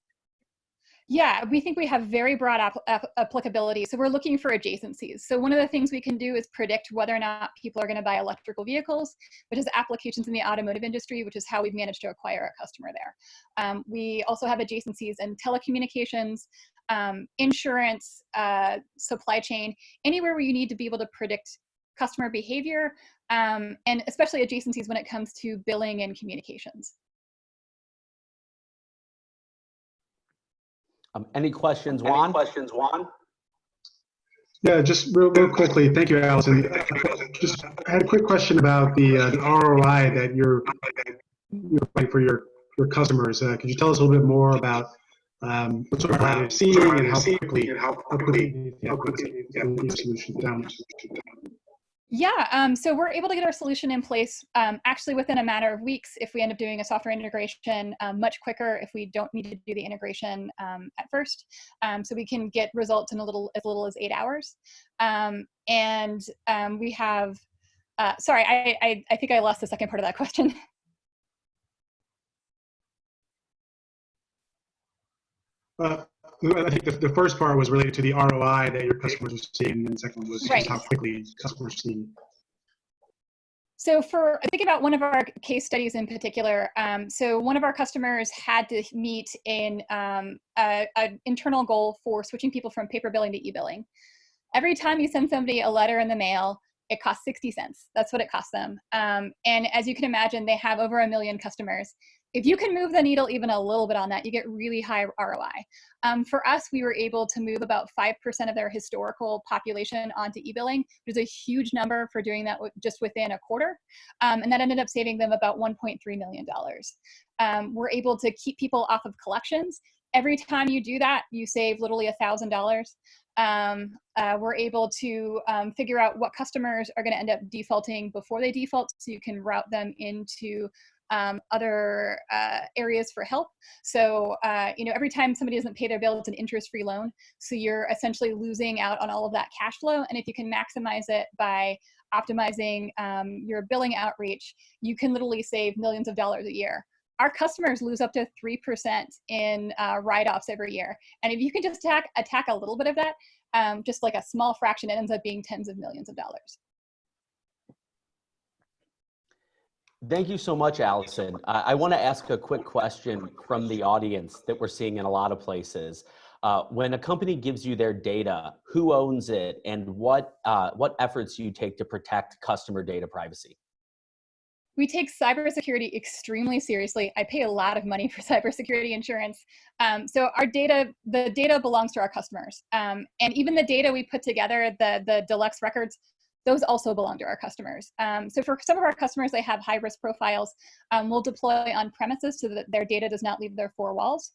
Yeah, we think we have very broad applicability. So we're looking for adjacencies. So one of the things we can do is predict whether or not people are going to buy electrical vehicles, which is applications in the automotive industry, which is how we've managed to acquire a customer there. We also have adjacencies in telecommunications, insurance, supply chain, anywhere where you need to be able to predict customer behavior, and especially adjacencies when it comes to billing and communications. Any questions, Juan? Yeah, just real quickly. Thank you, Allison. Just I had a quick question about the ROI that you're providing for your customers. Could you tell us a little bit more about what sort of value you're seeing and how quickly your solution down? Yeah, so we're able to get our solution in place actually within a matter of weeks if we end up doing a software integration, much quicker if we don't need to do the integration at first. So we can get results in as little as 8 hours. We have, sorry, I think I lost the second part of that question. I think the first part was related to the ROI that your customers are seeing, and the second one was just how quickly customers are seeing. So think about one of our case studies in particular. So one of our customers had to meet an internal goal for switching people from paper billing to e-billing. Every time you send somebody a letter in the mail, it costs 60 cents. That's what it costs them. And as you can imagine, they have over 1 million customers. If you can move the needle even a little bit on that, you get really high ROI. For us, we were able to move about 5% of their historical population onto e-billing, which is a huge number for doing that just within a quarter. And that ended up saving them about $1.3 million. We're able to keep people off of collections. Every time you do that, you save literally $1,000. We're able to figure out what customers are going to end up defaulting before they default, so you can route them into other areas for help. So, every time somebody doesn't pay their bill, it's an interest-free loan. So you're essentially losing out on all of that cash flow. And if you can maximize it by optimizing your billing outreach, you can literally save millions of dollars a year. Our customers lose up to 3% in write-offs every year. And if you can just attack a little bit of that, just like a small fraction, it ends up being tens of millions of dollars. Thank you so much, Allison. I want to ask a quick question from the audience that we're seeing in a lot of places. When a company gives you their data, who owns it, and what efforts do you take to protect customer data privacy? We take cybersecurity extremely seriously. I pay a lot of money for cybersecurity insurance. So our data, the data belongs to our customers. And even the data we put together, the deluxe records, those also belong to our customers. So for some of our customers, they have high risk profiles. We'll deploy on premises so that their data does not leave their four walls.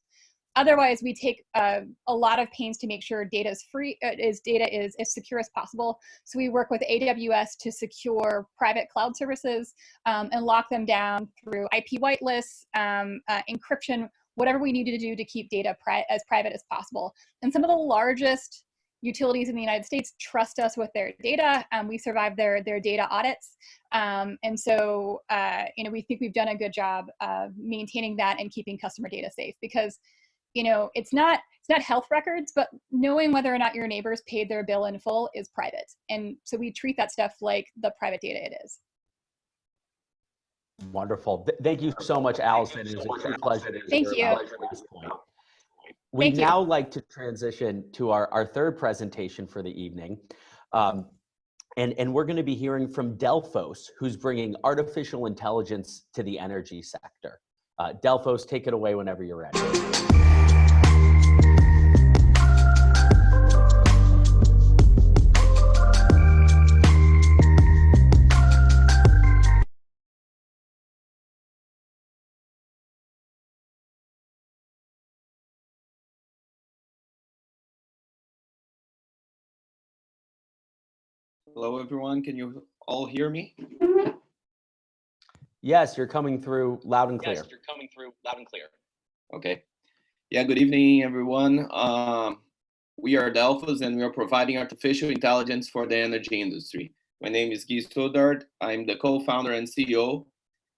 Otherwise, we take a lot of pains to make sure data is free, data is as secure as possible. So we work with AWS to secure private cloud services and lock them down through IP whitelists, encryption, whatever we need to do to keep data as private as possible. And some of the largest utilities in the United States trust us with their data. We survive their data audits. And so, we think we've done a good job of maintaining that and keeping customer data safe, because it's not health records, but knowing whether or not your neighbors paid their bill in full is private. And so we treat that stuff like the private data it is. Wonderful. Thank you so much, Allison. It was a true pleasure. Thank you. We'd now like to transition to our third presentation for the evening. And we're going to be hearing from Delphos, who's bringing artificial intelligence to the energy sector. Delphos, take it away whenever you're ready. Hello, everyone. Can you all hear me? Yes, you're coming through loud and clear. Okay. Yeah, good evening, everyone. We are Delphos, and we are providing artificial intelligence for the energy industry. My name is Guy Stoddard. I'm the co-founder and CEO.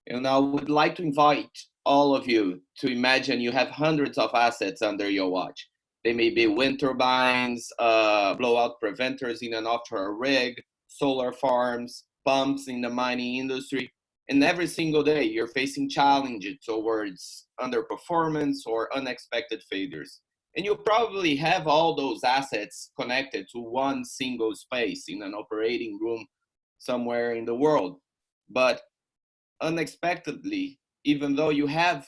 And I would like to invite all of you to imagine you have hundreds of assets under your watch. They may be wind turbines, blowout preventers in an offshore rig, solar farms, pumps in the mining industry. And every single day, you're facing challenges towards underperformance or unexpected failures. And you probably have all those assets connected to one single space in an operating room somewhere in the world. But unexpectedly, even though you have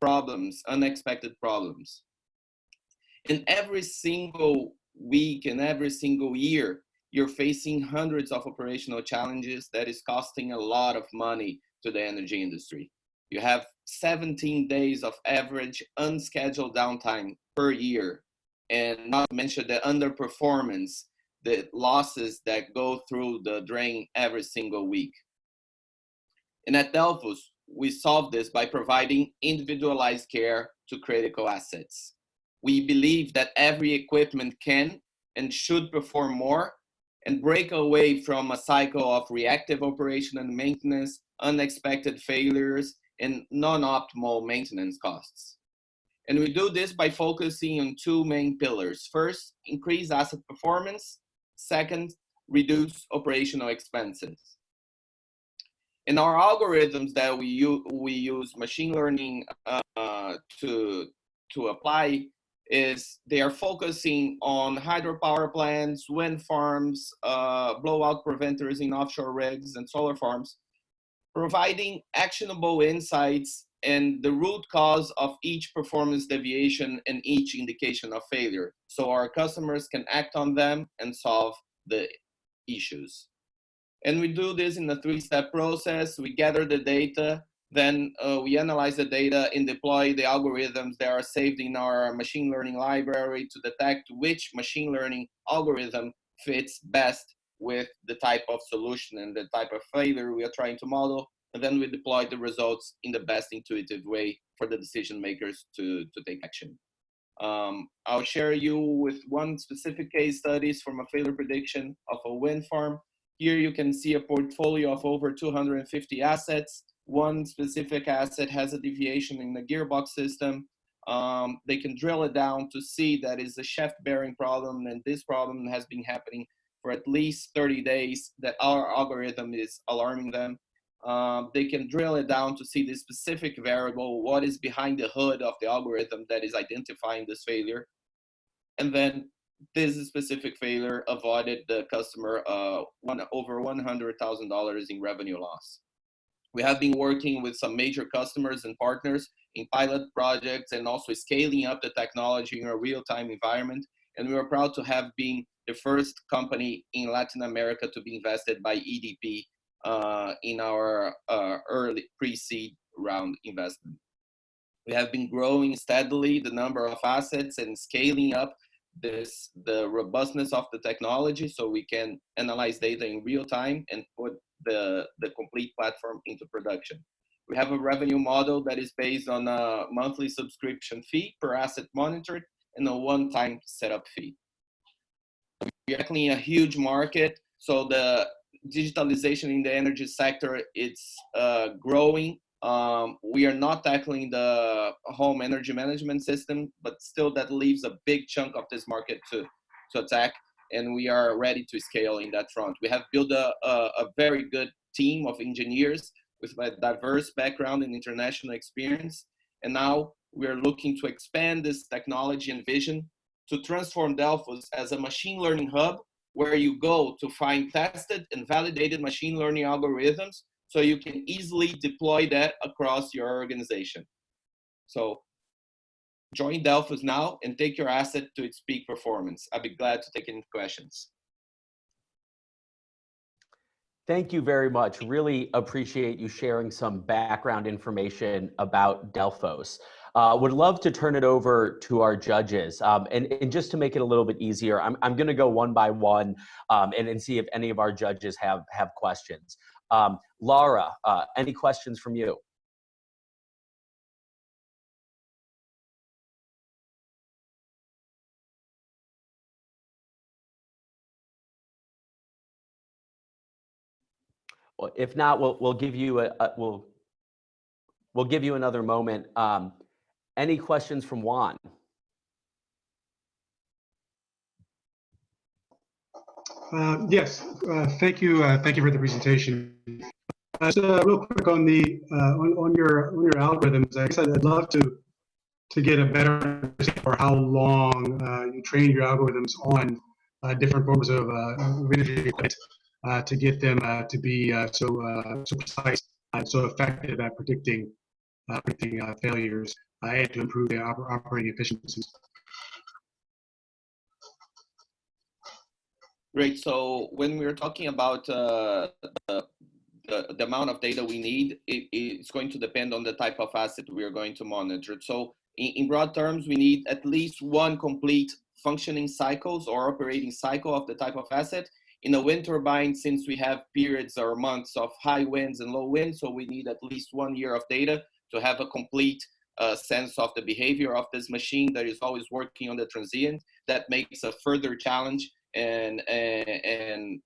problems, unexpected problems, in every single week and every single year, you're facing hundreds of operational challenges that is costing a lot of money to the energy industry. You have 17 days of average unscheduled downtime per year, and not to mention the underperformance, the losses that go through the drain every single week. And at Delphos, we solve this by providing individualized care to critical assets. We believe that every equipment can and should perform more and break away from a cycle of reactive operation and maintenance, unexpected failures, and non-optimal maintenance costs. And we do this by focusing on two main pillars. First, increase asset performance. Second, reduce operational expenses. In our algorithms that we use machine learning to apply, is they are focusing on hydropower plants, wind farms, blowout preventers in offshore rigs and solar farms, providing actionable insights and the root cause of each performance deviation and each indication of failure, so our customers can act on them and solve the issues. And we do this in a three-step process. We gather the data, then we analyze the data and deploy the algorithms that are saved in our machine learning library to detect which machine learning algorithm fits best with the type of solution and the type of failure we are trying to model. And then we deploy the results in the best intuitive way for the decision makers to take action. I'll share you with one specific case studies from a failure prediction of a wind farm. Here you can see a portfolio of over 250 assets. One specific asset has a deviation in the gearbox system. They can drill it down to see that is a shaft bearing problem, and this problem has been happening for at least 30 days that our algorithm is alarming them. They can drill it down to see the specific variable, what is behind the hood of the algorithm that is identifying this failure. And then this specific failure avoided the customer over $100,000 in revenue loss. We have been working with some major customers and partners in pilot projects and also scaling up the technology in a real-time environment. And we are proud to have been the first company in Latin America to be invested by EDP in our early pre-seed round investment. We have been growing steadily the number of assets and scaling up the robustness of the technology so we can analyze data in real time and put the complete platform into production. We have a revenue model that is based on a monthly subscription fee per asset monitored and a one-time setup fee. We're tackling a huge market, so the digitalization in the energy sector, it's growing. We are not tackling the home energy management system, but still that leaves a big chunk of this market to attack, and we are ready to scale in that front. We have built a very good team of engineers with a diverse background and international experience, and now we're looking to expand this technology and vision to transform Delphos as a machine learning hub where you go to find tested and validated machine learning algorithms so you can easily deploy that across your organization. So join Delphos now and take your asset to its peak performance. I'll be glad to take any questions. Thank you very much. Really appreciate you sharing some background information about Delphos. Would love to turn it over to our judges. And just to make it a little bit easier, I'm going to go one by one and see if any of our judges have questions. Laura, any questions from you? Well, if not, we'll give you we'll give you another moment. Any questions from Juan? Yes, thank you for the presentation. So real quick on the on your algorithms, I guess I'd love to get a better understanding for how long you train your algorithms on different forms of energy equipment to get them to be so precise and so effective at predicting failures and to improve their operating efficiencies. Great. So when we're talking about the amount of data we need, it's going to depend on the type of asset we are going to monitor. So in broad terms, we need at least one complete functioning cycles or operating cycle of the type of asset. In a wind turbine, since we have periods or months of high winds and low winds, so we need at least 1 year of data to have a complete sense of the behavior of this machine that is always working on the transient. That makes a further challenge. And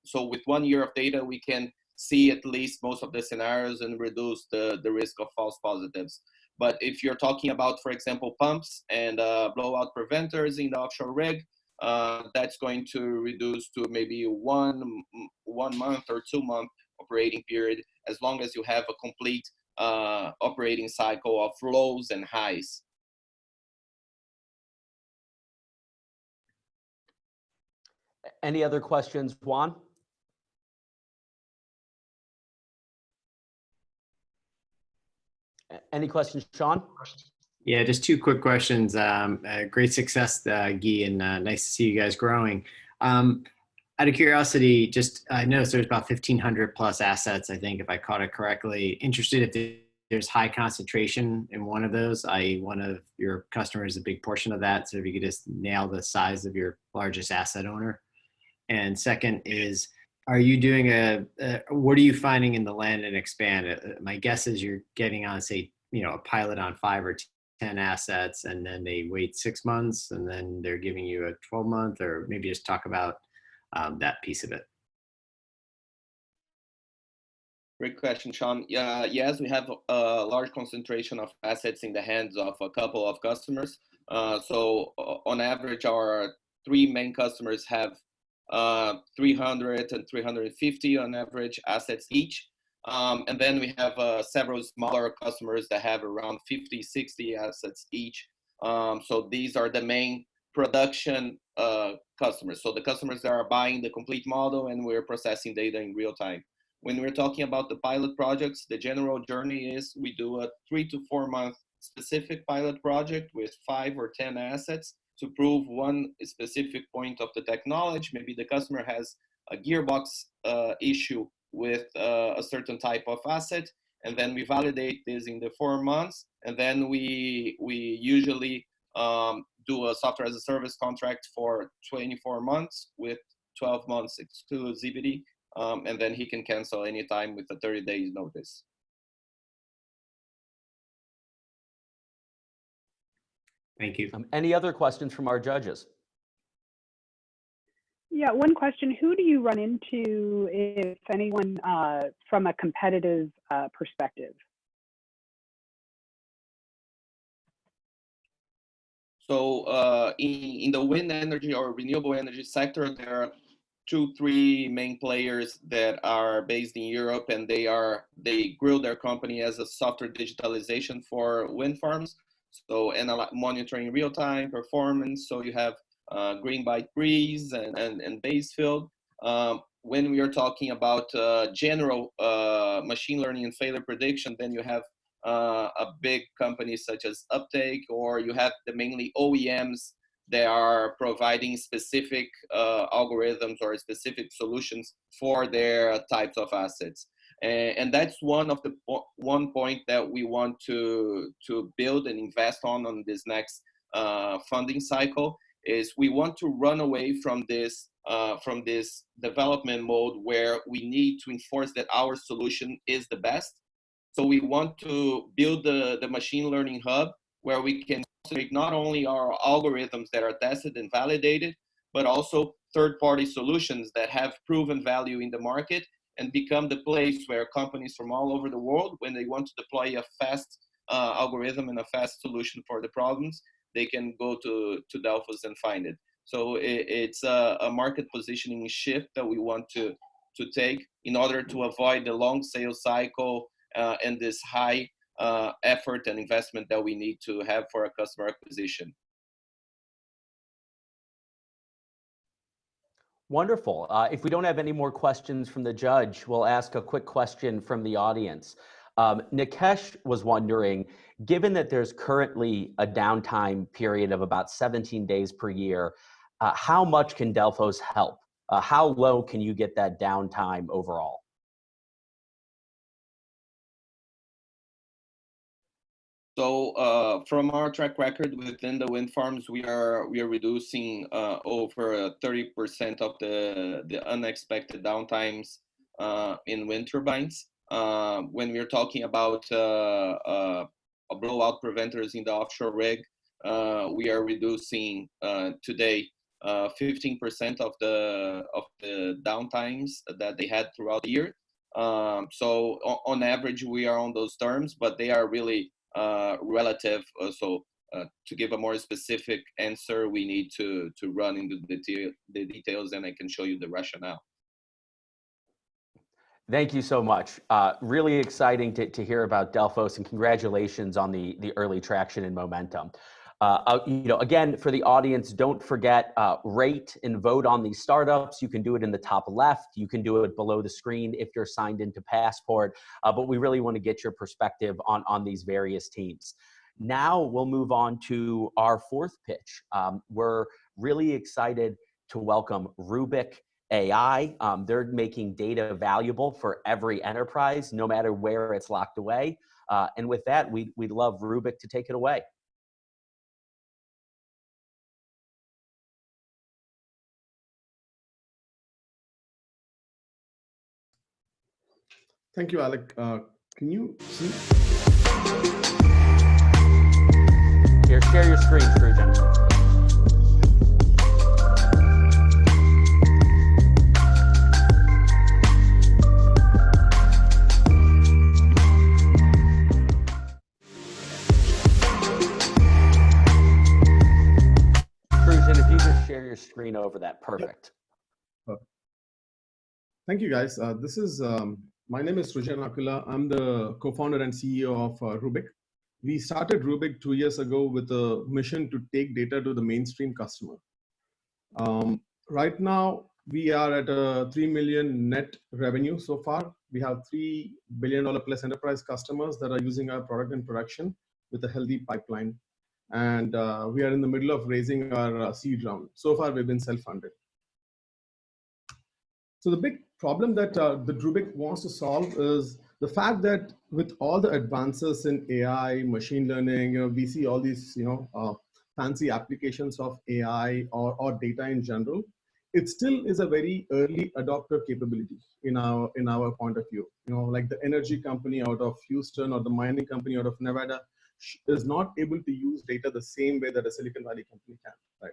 so with 1 year of data, we can see at least most of the scenarios and reduce the risk of false positives. But if you're talking about, for example, pumps and blowout preventers in the offshore rig, that's going to reduce to maybe one month or 2 month operating period, as long as you have a complete operating cycle of lows and highs. Any other questions, Juan? Any questions, Sean? Yeah, just 2 quick questions. Great success, Guy, and nice to see you guys growing. Out of curiosity, just I noticed there's about 1,500 plus assets, I think, if I caught it correctly. Interested if there's high concentration in one of those, i.e. one of your customers is a big portion of that. So if you could just nail the size of your largest asset owner. And second is, are you doing what are you finding in the land and expand? My guess is you're getting on, say, a pilot on 5 or 10 assets, and then they wait 6 months, and then they're giving you a 12-month, or maybe just talk about that piece of it. Great question, Sean. Yes, we have a large concentration of assets in the hands of a couple of customers. So on average, our 3 main customers have 300 and 350 on average assets each. And then we have several smaller customers that have around 50, 60 assets each. So these are the main production customers. So the customers that are buying the complete model and we're processing data in real time. When we're talking about the pilot projects, the general journey is we do a 3 to 4 month specific pilot project with 5 or 10 assets to prove one specific point of the technology. Maybe the customer has a gearbox issue with a certain type of asset, and then we validate this in the 4 months, and then we usually do a software as a service contract for 24 months with 12 months exclusivity, and then he can cancel anytime with a 30 days notice. Thank you. Any other questions from our judges? Yeah, one question. Who do you run into, if anyone, from a competitive perspective? So in the wind energy or renewable energy sector, there are 2-3 main players that are based in Europe, and they grew their company as a software digitalization for wind farms. So monitoring real-time performance. So you have Green by Breeze and Basefield. When we are talking about general machine learning and failure prediction, then you have a big companies such as Uptake, or you have the mainly OEMs that are providing specific algorithms or specific solutions for their types of assets. And that's one point that we want to build and invest on this next funding cycle, is we want to run away from this development mode where we need to enforce that our solution is the best. So we want to build the machine learning hub where we can make not only our algorithms that are tested and validated, but also third-party solutions that have proven value in the market, and become the place where companies from all over the world, when they want to deploy a fast algorithm and a fast solution for the problems, they can go to Delphos and find it. So it's a market positioning shift that we want to take in order to avoid the long sales cycle and this high effort and investment that we need to have for a customer acquisition. Wonderful. If we don't have any more questions from the judge, we'll ask a quick question from the audience. Nikesh was wondering, given that there's currently a downtime period of about 17 days per year, how much can Delphos help? How low can you get that downtime overall? So from our track record within the wind farms, we are reducing over 30% of the unexpected downtimes in wind turbines. When we're talking about blowout preventers in the offshore rig, we are reducing today 15% of the downtimes that they had throughout the year. So on average, we are on those terms, but they are really relative. So to give a more specific answer, we need to run into the details, and I can show you the rationale. Thank you so much. Really exciting to hear about Delphos, and congratulations on the early traction and momentum. Again, for the audience, don't forget, rate and vote on these startups. You can do it in the top left. You can do it below the screen if you're signed into Passport. But we really want to get your perspective on these various teams. Now we'll move on to our fourth pitch. We're really excited to welcome Rubik AI. They're making data valuable for every enterprise, no matter where it's locked away. And with that, we'd love Rubik to take it away. Thank you, Alec. Can you see? Here, share your screen, Trujan. Trujan, if you just share your screen over that, perfect. Thank you, guys. My name is Srujan Akula. I'm the co-founder and CEO of Rubik. we started Rubik 2 years ago with a mission to take data to the mainstream customer. Right now, we are at a 3 million net revenue so far. We have $3 billion plus enterprise customers that are using our product in production with a healthy pipeline. And we are in the middle of raising our seed round. So far, we've been self-funded. So the big problem that the Rubik wants to solve is the fact that with all the advances in AI, machine learning, we see all these, fancy applications of AI or data in general. It still is a very early adopter capability in our point of view. Like the energy company out of Houston or the mining company out of Nevada is not able to use data the same way that a Silicon Valley company can, right?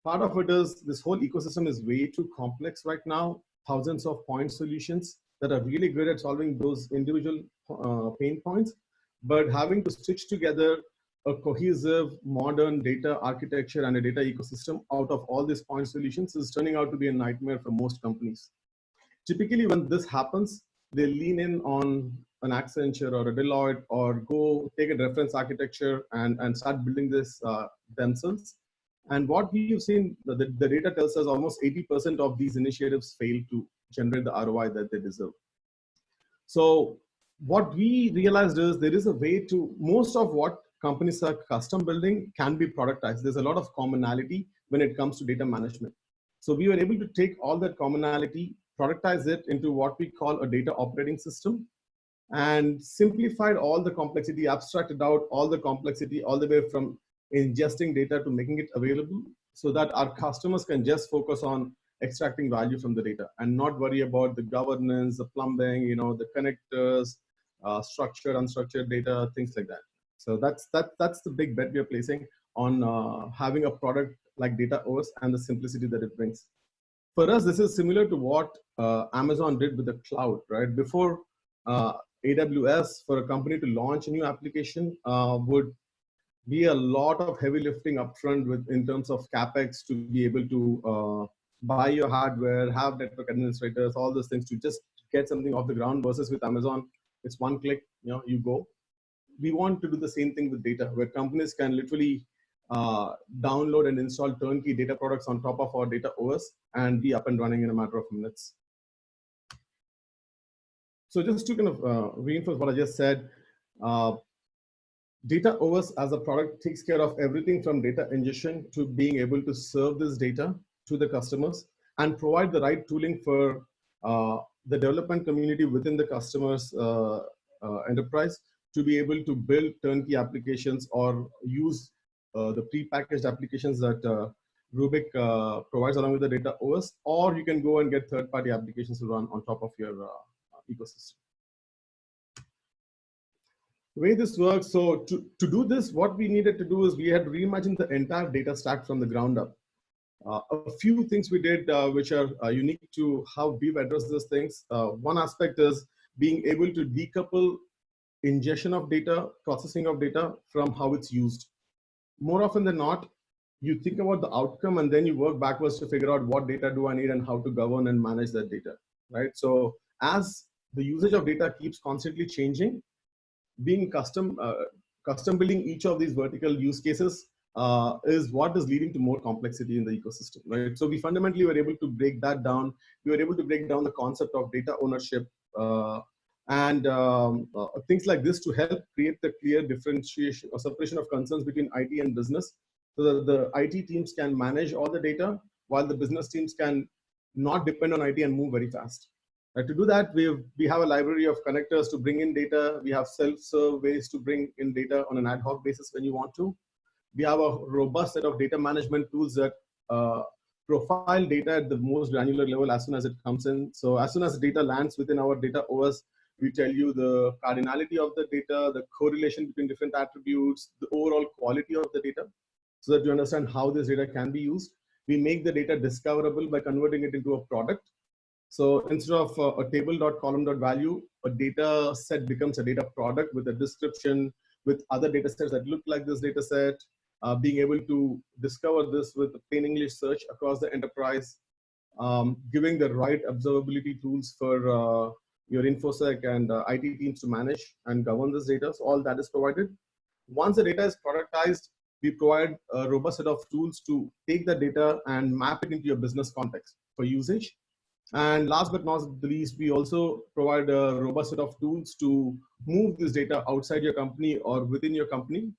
Part of it is this whole ecosystem is way too complex right now. Thousands of point solutions that are really good at solving those individual pain points, but having to stitch together a cohesive modern data architecture and a data ecosystem out of all these point solutions is turning out to be a nightmare for most companies. Typically, when this happens, they lean in on an Accenture or a Deloitte or go take a reference architecture and start building this themselves. And what we've seen, the data tells us almost 80% of these initiatives fail to generate the ROI that they deserve. So what we realized is there is a way to, most of what companies are custom building can be productized. There's a lot of commonality when it comes to data management. So we were able to take all that commonality, productize it into what we call a data operating system, and simplified all the complexity, abstracted out all the complexity all the way from ingesting data to making it available so that our customers can just focus on extracting value from the data and not worry about the governance, the plumbing, the connectors, structured, unstructured data, things like that. So that's the big bet we are placing on having a product like DataOS and the simplicity that it brings. For us, this is similar to what Amazon did with the cloud, right? Before AWS, for a company to launch a new application would be a lot of heavy lifting upfront in terms of CapEx to be able to buy your hardware, have network administrators, all those things to just get something off the ground, versus with Amazon, it's one click, you go. We want to do the same thing with data, where companies can literally download and install turnkey data products on top of our DataOS and be up and running in a matter of minutes. So just to kind of reinforce what I just said, DataOS as a product takes care of everything from data ingestion to being able to serve this data to the customers and provide the right tooling for the development community within the customer's enterprise to be able to build turnkey applications or use the pre-packaged applications that Rubik provides along with the DataOS, or you can go and get third-party applications to run on top of your ecosystem. The way this works, so to do this, what we needed to do is we had to reimagine the entire data stack from the ground up. A few things we did which are unique to how we've addressed these things. One aspect is being able to decouple ingestion of data, processing of data from how it's used. More often than not, you think about the outcome and then you work backwards to figure out what data do I need and how to govern and manage that data, right? So as the usage of data keeps constantly changing, being custom building each of these vertical use cases is what is leading to more complexity in the ecosystem, right? So we fundamentally were able to break that down. We were able to break down the concept of data ownership and things like this to help create the clear differentiation or separation of concerns between IT and business, so that the IT teams can manage all the data while the business teams can not depend on IT and move very fast. To do that, we have a library of connectors to bring in data. We have self-serve ways to bring in data on an ad hoc basis when you want to. We have a robust set of data management tools that profile data at the most granular level as soon as it comes in. So as soon as data lands within our DataOS, we tell you the cardinality of the data, the correlation between different attributes, the overall quality of the data, so that you understand how this data can be used. We make the data discoverable by converting it into a product. So instead of a table.column.value, a data set becomes a data product with a description, with other data sets that look like this data set, being able to discover this with a plain English search across the enterprise, giving the right observability tools for your InfoSec and IT teams to manage and govern this data. So all that is provided. Once the data is productized, we provide a robust set of tools to take the data and map it into your business context for usage. And last but not the least, we also provide a robust set of tools to move this data outside your company or within your company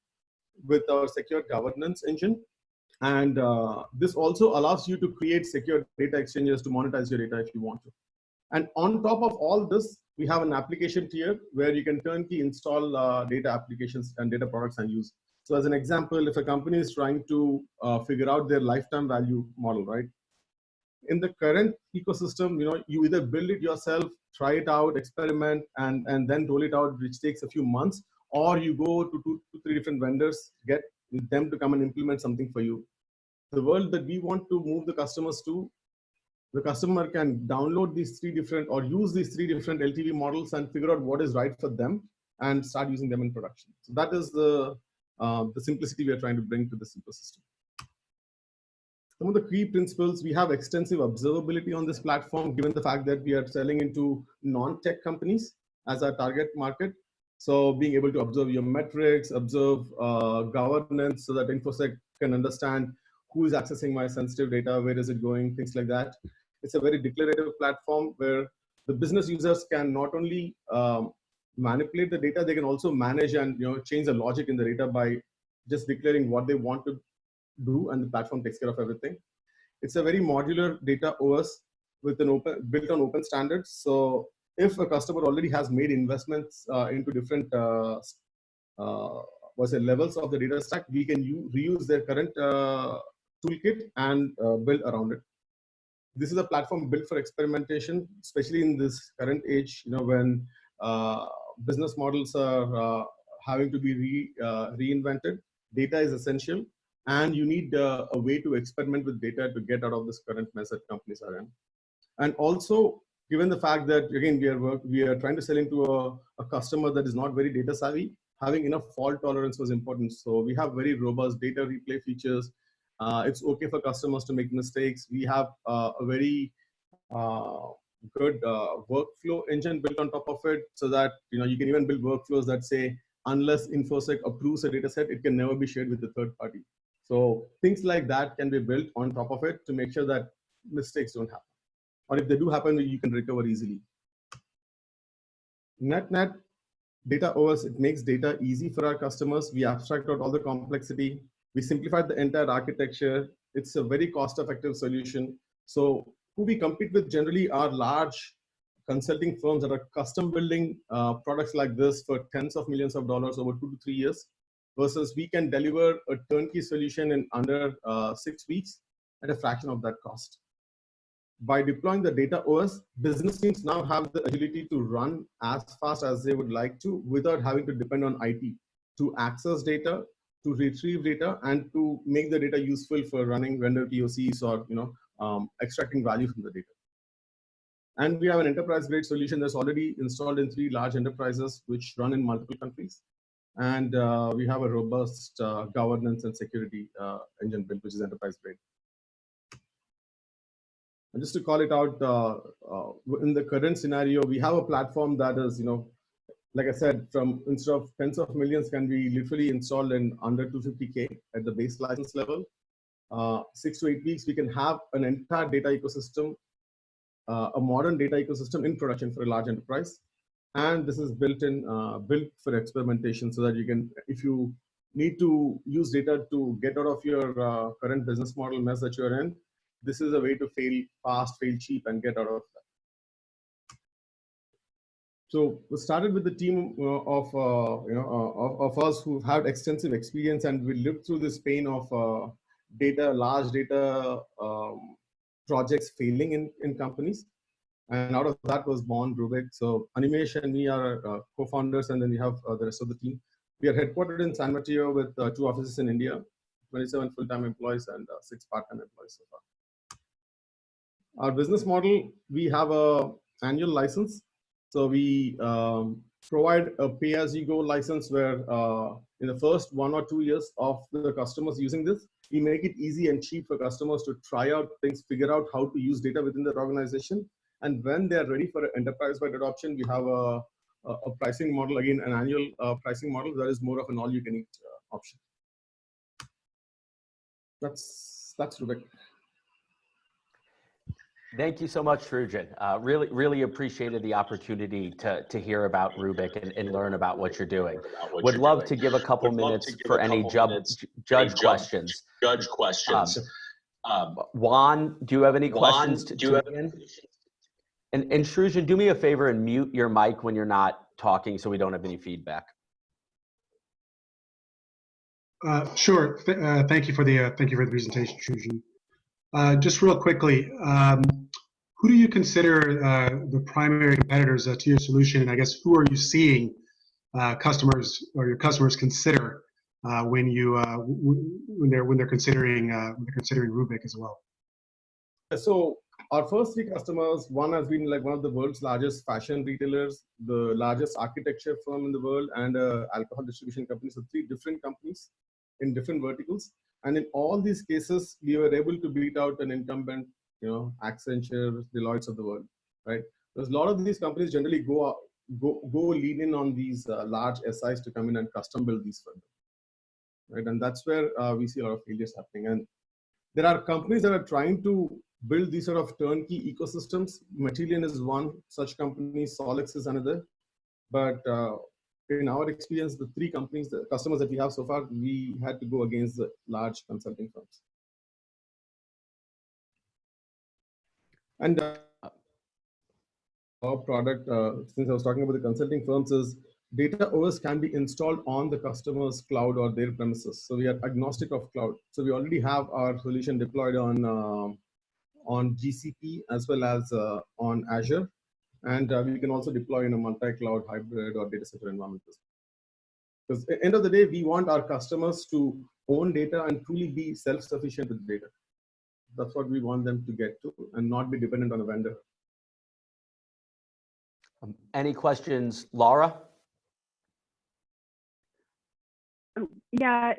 with our secure governance engine. And this also allows you to create secure data exchanges to monetize your data if you want to. And on top of all this, we have an application tier where you can turnkey install data applications and data products and use. So as an example, if a company is trying to figure out their lifetime value model, right? In the current ecosystem, you either build it yourself, try it out, experiment, and then roll it out, which takes a few months, or you go to 2 to 3 different vendors, get them to come and implement something for you. The world that we want to move the customers to, the customer can download these 3 different or use these 3 different LTV models and figure out what is right for them and start using them in production. So that is the simplicity we are trying to bring to this ecosystem. Some of the key principles, we have extensive observability on this platform, given the fact that we are selling into non-tech companies as our target market. So being able to observe your metrics, observe governance so that InfoSec can understand who is accessing my sensitive data, where is it going, things like that. It's a very declarative platform where the business users can not only manipulate the data, they can also manage and change the logic in the data by just declaring what they want to do, and the platform takes care of everything. It's a very modular data OS with an built on open standards. So if a customer already has made investments into different levels of the data stack, we can reuse their current toolkit and build around it. This is a platform built for experimentation, especially in this current age, when business models are having to be reinvented. Data is essential, and you need a way to experiment with data to get out of this current mess that companies are in. And also, given the fact that, again, we are trying to sell into a customer that is not very data savvy, having enough fault tolerance was important. So we have very robust data replay features. It's okay for customers to make mistakes. We have a very good workflow engine built on top of it, so that you can even build workflows that say, unless InfoSec approves a data set, it can never be shared with the third party. So things like that can be built on top of it to make sure that mistakes don't happen. Or if they do happen, you can recover easily. Net data OS, it makes data easy for our customers. We abstract out all the complexity. We simplified the entire architecture. It's a very cost-effective solution. So who we compete with generally are large consulting firms that are custom building products like this for tens of millions of dollars over 2 to 3 years, versus we can deliver a turnkey solution in under 6 weeks at a fraction of that cost. By deploying the data OS, business teams now have the agility to run as fast as they would like to without having to depend on IT to access data, to retrieve data, and to make the data useful for running vendor POCs or extracting value from the data. And we have an enterprise-grade solution that's already installed in 3 large enterprises which run in multiple countries. And we have a robust governance and security engine built, which is enterprise-grade. And just to call it out, in the current scenario, we have a platform that is, like I said, instead of tens of millions, can be literally installed in under 250K at the base license level. 6 to 8 weeks, we can have an entire data ecosystem, a modern data ecosystem in production for a large enterprise. And this is built for experimentation, so that you can, if you need to use data to get out of your current business model mess that you're in, this is a way to fail fast, fail cheap, and get out of that. So we started with the team of us who've had extensive experience, and we lived through this pain of large data projects failing in companies. And out of that was born Rubik. So Animesh and me are co-founders, and then we have the rest of the team. We are headquartered in San Mateo with 2 offices in India, 27 full-time employees and 6 part-time employees so far. Our business model, we have an annual license. So we provide a pay-as-you-go license where in the first 1 or 2 years of the customers using this, we make it easy and cheap for customers to try out things, figure out how to use data within their organization. And when they're ready for an enterprise-wide adoption, we have a a pricing model, again, an annual pricing model, that is more of an all-you-can-eat option. That's Rubik. Thank you so much, Srujan. Really appreciated the opportunity to hear about Rubik and learn about what you're doing. Would love to give a couple minutes for any judge questions. Juan, do you have any questions to begin? And Srujan, do me a favor and mute your mic when you're not talking so we don't have any feedback. Sure. Thank you for the presentation, Shujan. Just real quickly, who do you consider the primary competitors to your solution? And I guess who are you seeing customers or your customers consider when they're considering Rubik as well? So our first three customers, one has been like one of the world's largest fashion retailers, the largest architecture firm in the world, and alcohol distribution company. So three different companies in different verticals. And in all these cases, we were able to beat out an incumbent, Accenture, Deloitte of the world, right? Because a lot of these companies generally go lean in on these large SIs to come in and custom build these for them, right? And that's where we see a lot of failures happening. And there are companies that are trying to build these sort of turnkey ecosystems. Matillion is one such company, Solix is another. But in our experience, the three companies, the customers that we have so far, we had to go against the large consulting firms. And our product, since I was talking about the consulting firms, is data OS can be installed on the customer's cloud or their premises. So we are agnostic of cloud. So we already have our solution deployed on GCP as well as on Azure. And we can also deploy in a multi-cloud hybrid or data center environment. Because at the end of the day, we want our customers to own data and truly be self-sufficient with data. That's what we want them to get to and not be dependent on a vendor. Any questions, Laura? Yeah,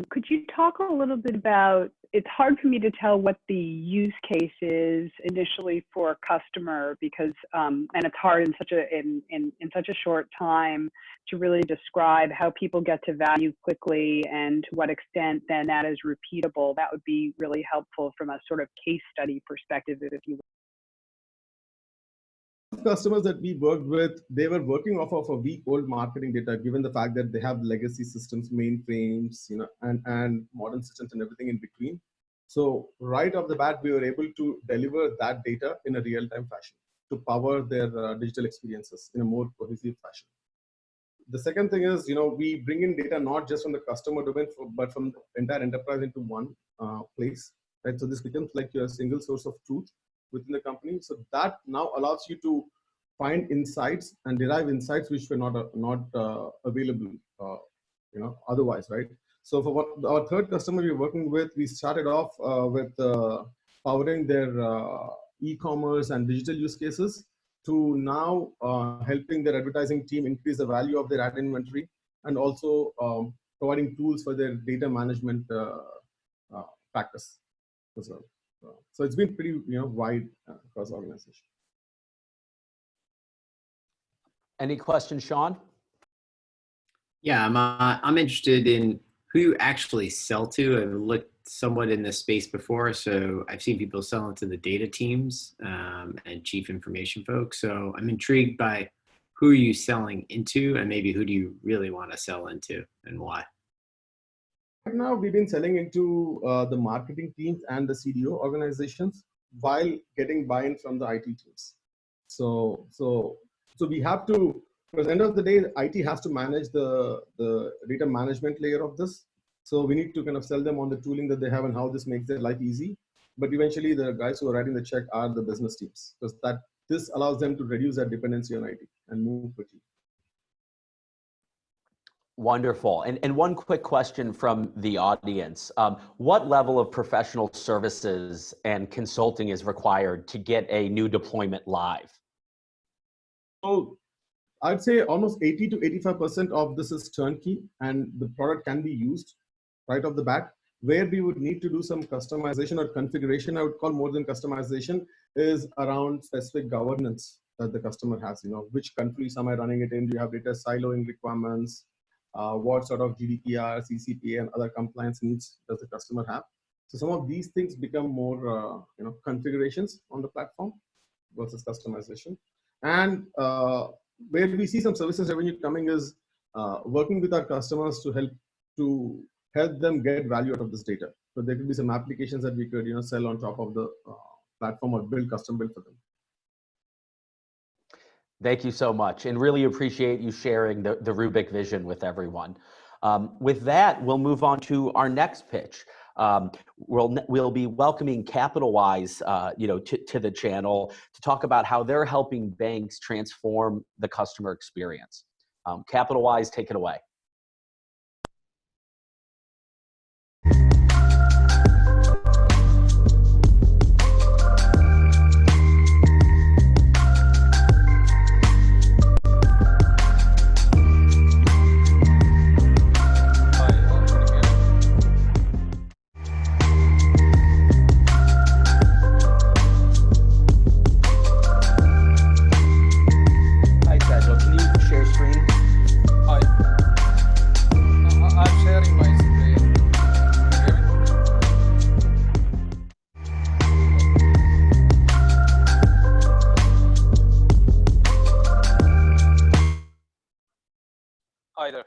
could you talk a little bit about, it's hard for me to tell what the use case is initially for a customer because, and it's hard in such a short time to really describe how people get to value quickly and to what extent then that is repeatable. That would be really helpful from a sort of case study perspective, if you will. Customers that we worked with, they were working off of a week-old marketing data, given the fact that they have legacy systems, mainframes, and modern systems and everything in between. So right off the bat, we were able to deliver that data in a real-time fashion to power their digital experiences in a more cohesive fashion. The second thing is, we bring in data not just from the customer domain, but from the entire enterprise into one place, right? So this becomes like your single source of truth within the company. So that now allows you to find insights and derive insights which were not available, otherwise, right? So for our third customer we're working with, we started off with powering their e-commerce and digital use cases to now helping their advertising team increase the value of their ad inventory and also providing tools for their data management practice as well. So it's been pretty wide across the organization. Any questions, Sean? Yeah, I'm interested in who you actually sell to. I've looked somewhat in this space before, so I've seen people selling to the data teams and chief information folks. So I'm intrigued by who are you selling into, and maybe who do you really want to sell into, and why? Right now, we've been selling into the marketing teams and the CDO organizations while getting buy-in from the IT teams. So we have to, because at the end of the day, IT has to manage the data management layer of this. So we need to kind of sell them on the tooling that they have and how this makes their life easy. But eventually, the guys who are writing the check are the business teams, because this allows them to reduce that dependency on IT and move quickly. Wonderful. And one quick question from the audience. What level of professional services and consulting is required to get a new deployment live? So I'd say almost 80 to 85% of this is turnkey, and the product can be used right off the bat. Where we would need to do some customization or configuration, I would call more than customization, is around specific governance that the customer has. Which countries am I running it in? Do you have data siloing requirements? What sort of GDPR, CCPA, and other compliance needs does the customer have? So some of these things become more, configurations on the platform versus customization. And where we see some services revenue coming is working with our customers to help them get value out of this data. So there could be some applications that we could, sell on top of the platform or custom build for them. Thank you so much, and really appreciate you sharing the Rubik vision with everyone. With that, we'll move on to our next pitch. We'll be welcoming CapitalWise, to the channel to talk about how they're helping banks transform the customer experience. CapitalWise, take it away.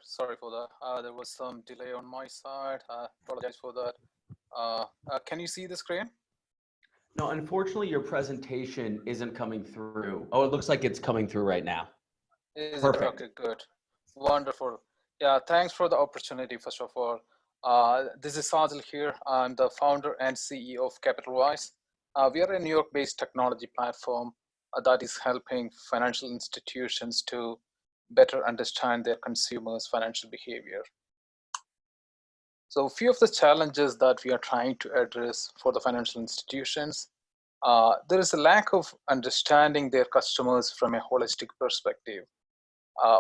Sorry for that. There was some delay on my side. Apologize for that. Can you see the screen? No, unfortunately, your presentation isn't coming through. Oh, it looks like it's coming through right now. Perfect. Okay, good. Wonderful. Yeah, thanks for the opportunity, first of all. This is Sajal here. I'm the founder and CEO of CapitalWise. We are a New York-based technology platform that is helping financial institutions to better understand their consumers' financial behavior. So a few of the challenges that we are trying to address for the financial institutions, there is a lack of understanding their customers from a holistic perspective.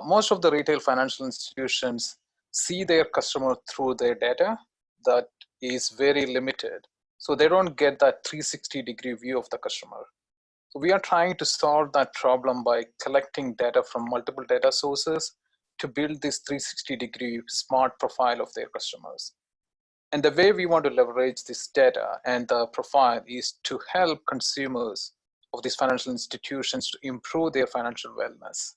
Most of the retail financial institutions see their customer through their data that is very limited. So they don't get that 360-degree view of the customer. So we are trying to solve that problem by collecting data from multiple data sources to build this 360-degree smart profile of their customers. And the way we want to leverage this data and the profile is to help consumers of these financial institutions to improve their financial wellness.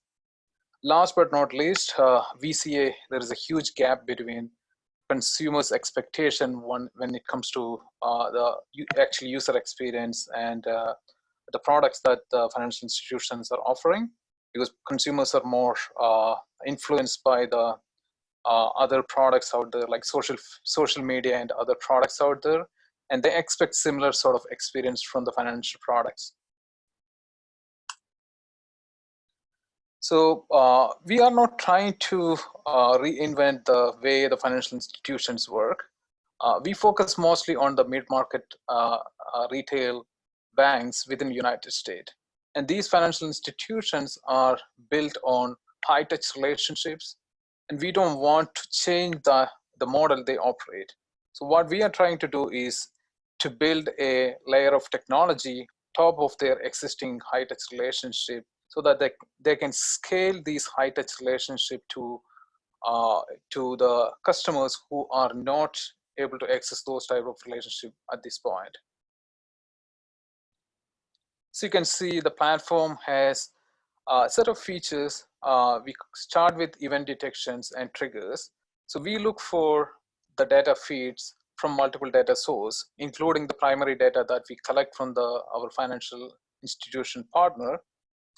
Last but not least, we see there is a huge gap between consumers' expectation when it comes to the actual user experience and the products that the financial institutions are offering, because consumers are more influenced by the other products out there, like social media and other products out there, and they expect similar sort of experience from the financial products. So we are not trying to reinvent the way the financial institutions work. We focus mostly on the mid-market retail banks within the United States. And these financial institutions are built on high-touch relationships, and we don't want to change the model they operate. So what we are trying to do is to build a layer of technology top of their existing high-touch relationship so that they can scale these high-touch relationship to the customers who are not able to access those type of relationship at this point. So you can see the platform has a set of features. We start with event detections and triggers. So we look for the data feeds from multiple data sources, including the primary data that we collect from our financial institution partner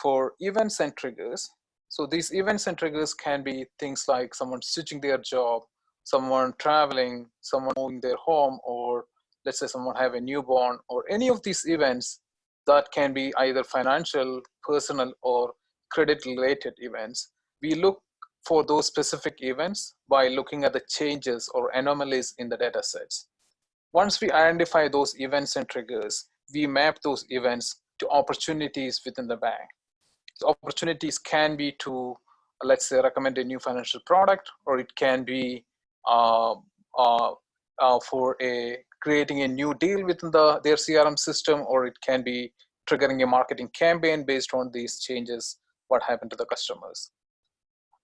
for events and triggers. So these events and triggers can be things like someone switching their job, someone traveling, someone moving their home, or let's say someone have a newborn, or any of these events that can be either financial, personal, or credit-related events. We look for those specific events by looking at the changes or anomalies in the data sets. Once we identify those events and triggers, we map those events to opportunities within the bank. So opportunities can be to, let's say, recommend a new financial product, or it can be for creating a new deal within their CRM system, or it can be triggering a marketing campaign based on these changes, what happened to the customers.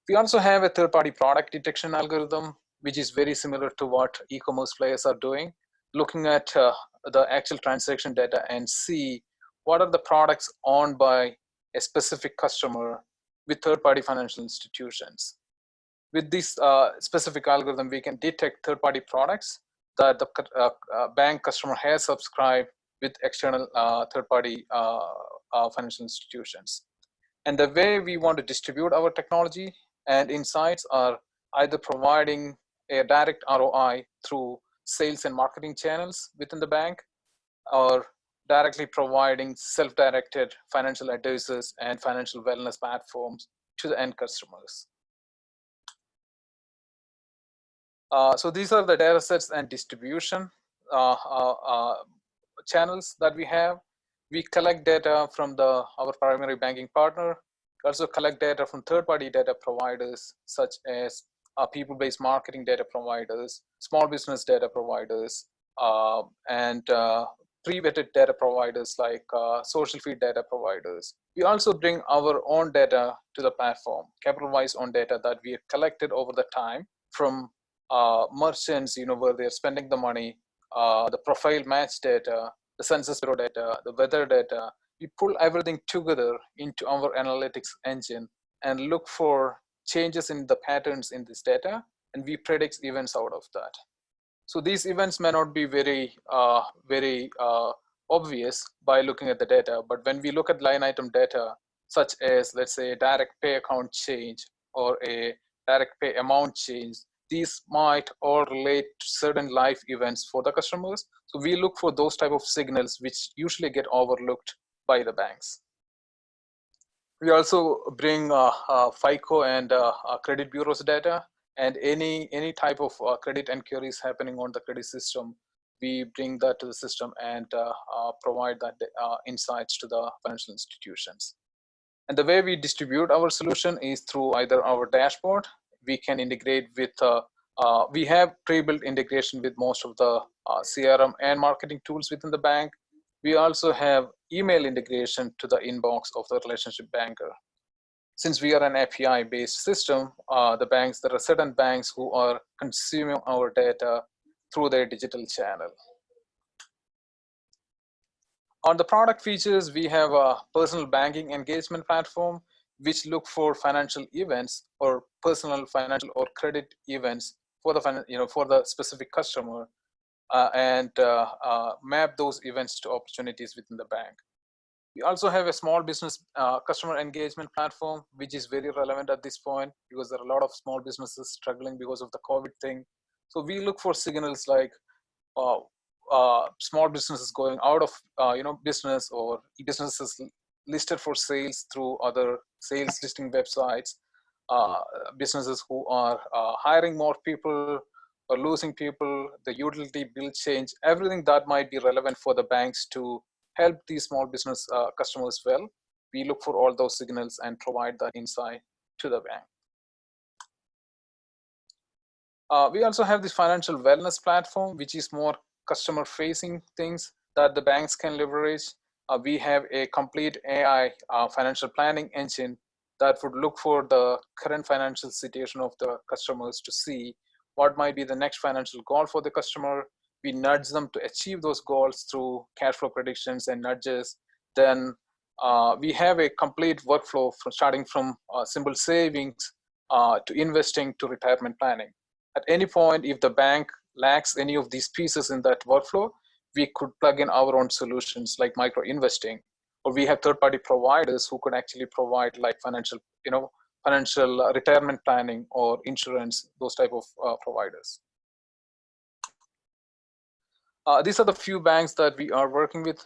We also have a third-party product detection algorithm, which is very similar to what e-commerce players are doing, looking at the actual transaction data and see what are the products owned by a specific customer with third-party financial institutions. With this specific algorithm, we can detect third-party products that the bank customer has subscribed with external third-party financial institutions. And the way we want to distribute our technology and insights are either providing a direct ROI through sales and marketing channels within the bank, or directly providing self-directed financial advisors and financial wellness platforms to the end customers. So these are the data sets and distribution channels that we have. We collect data from our primary banking partner. We also collect data from third-party data providers, such as people-based marketing data providers, small business data providers, and pre-vetted data providers like social feed data providers. We also bring our own data to the platform, capital-wise own data that we have collected over the time from merchants, where they're spending the money, the profile match data, the census bureau data, the weather data. We pull everything together into our analytics engine and look for changes in the patterns in this data, and we predict events out of that. So these events may not be very obvious by looking at the data, but when we look at line item data, such as, let's say, a direct pay account change or a direct pay amount change, these might all relate to certain life events for the customers. So we look for those type of signals which usually get overlooked by the banks. We also bring FICO and credit bureaus data, and any type of credit inquiries happening on the credit system, we bring that to the system and provide that insights to the financial institutions. And the way we distribute our solution is through either our dashboard. We can integrate with, we have pre-built integration with most of the CRM and marketing tools within the bank. We also have email integration to the inbox of the relationship banker. Since we are an API-based system, there are certain banks who are consuming our data through their digital channel. On the product features, we have a personal banking engagement platform, which look for financial events or personal financial or credit events for the for the specific customer, and map those events to opportunities within the bank. We also have a small business customer engagement platform, which is very relevant at this point because there are a lot of small businesses struggling because of the COVID thing. So we look for signals like small businesses going out of business, or businesses listed for sales through other sales listing websites, businesses who are hiring more people or losing people, the utility bill change, everything that might be relevant for the banks to help these small business customers well. We look for all those signals and provide that insight to the bank. We also have this financial wellness platform, which is more customer-facing things that the banks can leverage. We have a complete AI financial planning engine that would look for the current financial situation of the customers to see what might be the next financial goal for the customer. We nudge them to achieve those goals through cash flow predictions and nudges. Then we have a complete workflow starting from simple savings to investing to retirement planning. At any point, if the bank lacks any of these pieces in that workflow, we could plug in our own solutions like micro investing, or we have third-party providers who could actually provide like financial retirement planning or insurance, those type of providers. These are the few banks that we are working with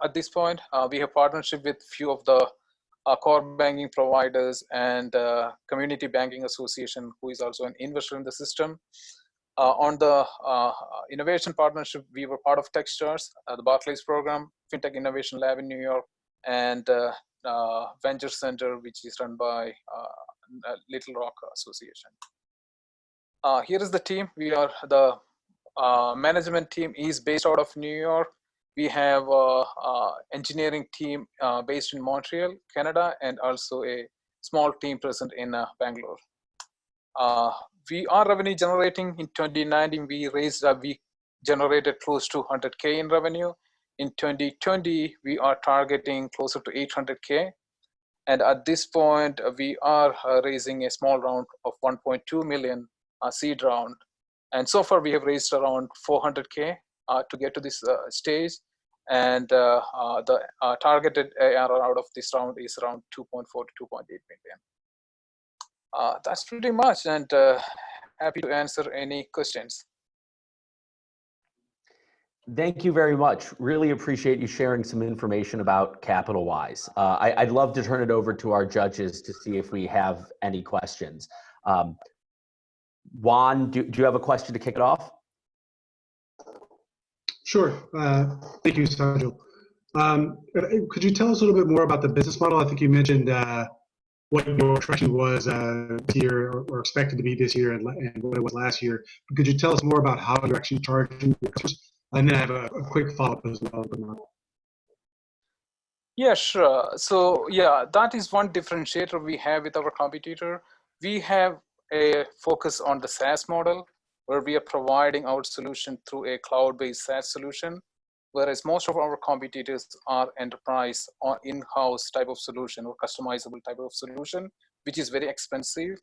at this point. We have partnership with few of the core banking providers and Community Banking Association, who is also an investor in the system. On the innovation partnership, we were part of Techstars, the Barclays program, FinTech Innovation Lab in New York, and Venture Center, which is run by Little Rock Association. Here is the team. We are the management team is based out of New York. We have engineering team based in Montreal, Canada, and also a small team present in Bangalore. We are revenue generating. In 2019, we generated close to 100K in revenue. In 2020, we are targeting closer to 800K. And at this point, we are raising a small round of 1.2 million seed round. And so far, we have raised around 400K to get to this stage. And the targeted ARR out of this round is around 2.4 to 2.8 million. That's pretty much, and happy to answer any questions. Thank you very much. Really appreciate you sharing some information about CapitalWise. I'd love to turn it over to our judges to see if we have any questions. Juan, do you have a question to kick it off? Sure. Thank you, Sajal. Could you tell us a little bit more about the business model? I think you mentioned what your traction was this year or expected to be this year and what it was last year. But could you tell us more about how you're actually charging your customers? And then I have a quick follow-up as well. Yeah, sure. So yeah, that is one differentiator we have with our competitor. We have a focus on the SaaS model, where we are providing our solution through a cloud-based SaaS solution, whereas most of our competitors are enterprise or in-house type of solution or customizable type of solution, which is very expensive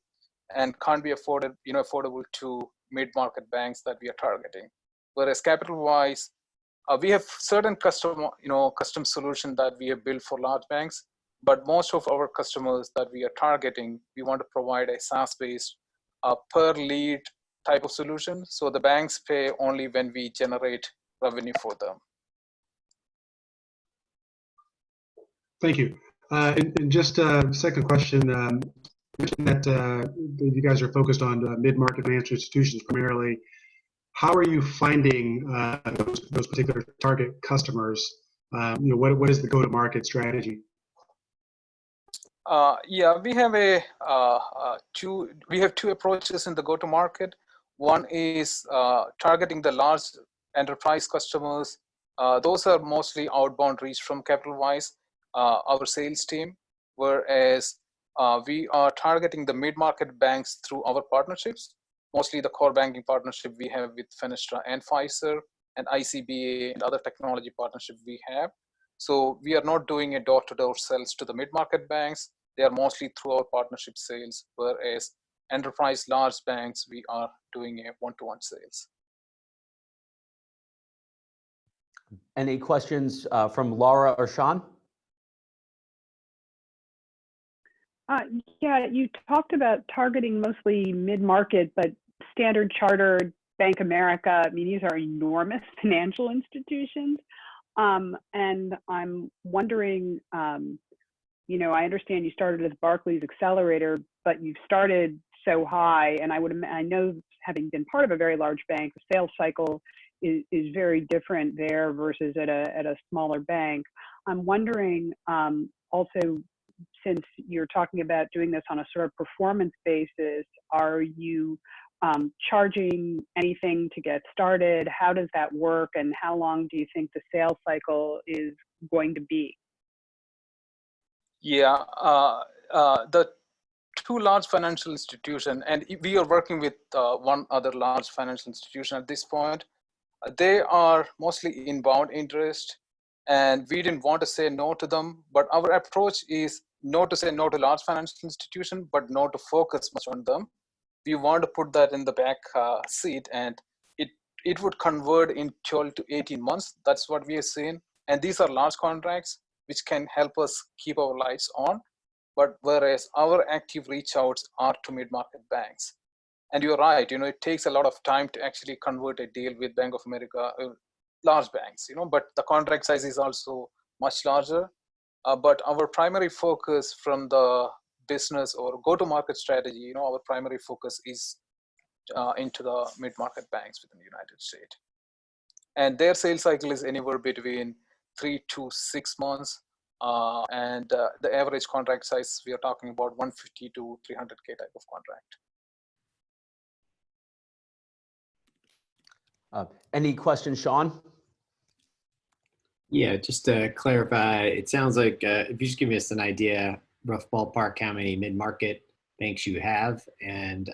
and can't be afforded, affordable to mid-market banks that we are targeting. Whereas CapitalWise, we have certain custom solution that we have built for large banks, but most of our customers that we are targeting, we want to provide a SaaS-based per lead type of solution. So the banks pay only when we generate revenue for them. Thank you. And just a second question, you mentioned that you guys are focused on mid-market financial institutions primarily. How are you finding those particular target customers? What is the go-to-market strategy? Yeah, we have two approaches in the go-to-market. One is targeting the large enterprise customers. Those are mostly outbound reach from CapitalWise, our sales team, whereas we are targeting the mid-market banks through our partnerships, mostly the core banking partnership we have with Fenestra and Pfizer and ICBA and other technology partnership we have. So we are not doing a door-to-door sales to the mid-market banks. They are mostly through our partnership sales, whereas enterprise large banks, we are doing a one-to-one sales. Any questions from Laura or Sean? Yeah, you talked about targeting mostly mid-market, but Standard Chartered, Bank America, I mean, these are enormous financial institutions. And I'm wondering, I understand you started as Barclays Accelerator, but you've started so high, and I know, having been part of a very large bank, the sales cycle is very different there versus at a smaller bank. I'm wondering also, since you're talking about doing this on a sort of performance basis, are you charging anything to get started? How does that work, and how long do you think the sales cycle is going to be? Yeah, the two large financial institutions, and we are working with one other large financial institution at this point. They are mostly inbound interest, and we didn't want to say no to them, but our approach is not to say no to large financial institution, but not to focus much on them. We want to put that in the back seat, and it would convert in 12 to 18 months. That's what we are seeing. And these are large contracts, which can help us keep our lights on. But whereas our active reach outs are to mid-market banks. And you're right, it takes a lot of time to actually convert a deal with Bank of America, large banks, but the contract size is also much larger. But our primary focus from the business or go-to-market strategy, our primary focus is into the mid-market banks within the United States. And their sales cycle is anywhere between 3 to 6 months. And the average contract size, we are talking about 150 to 300K type of contract. Any questions, Sean? Yeah, just to clarify, it sounds like if you just give us an idea, rough ballpark, how many mid-market banks you have and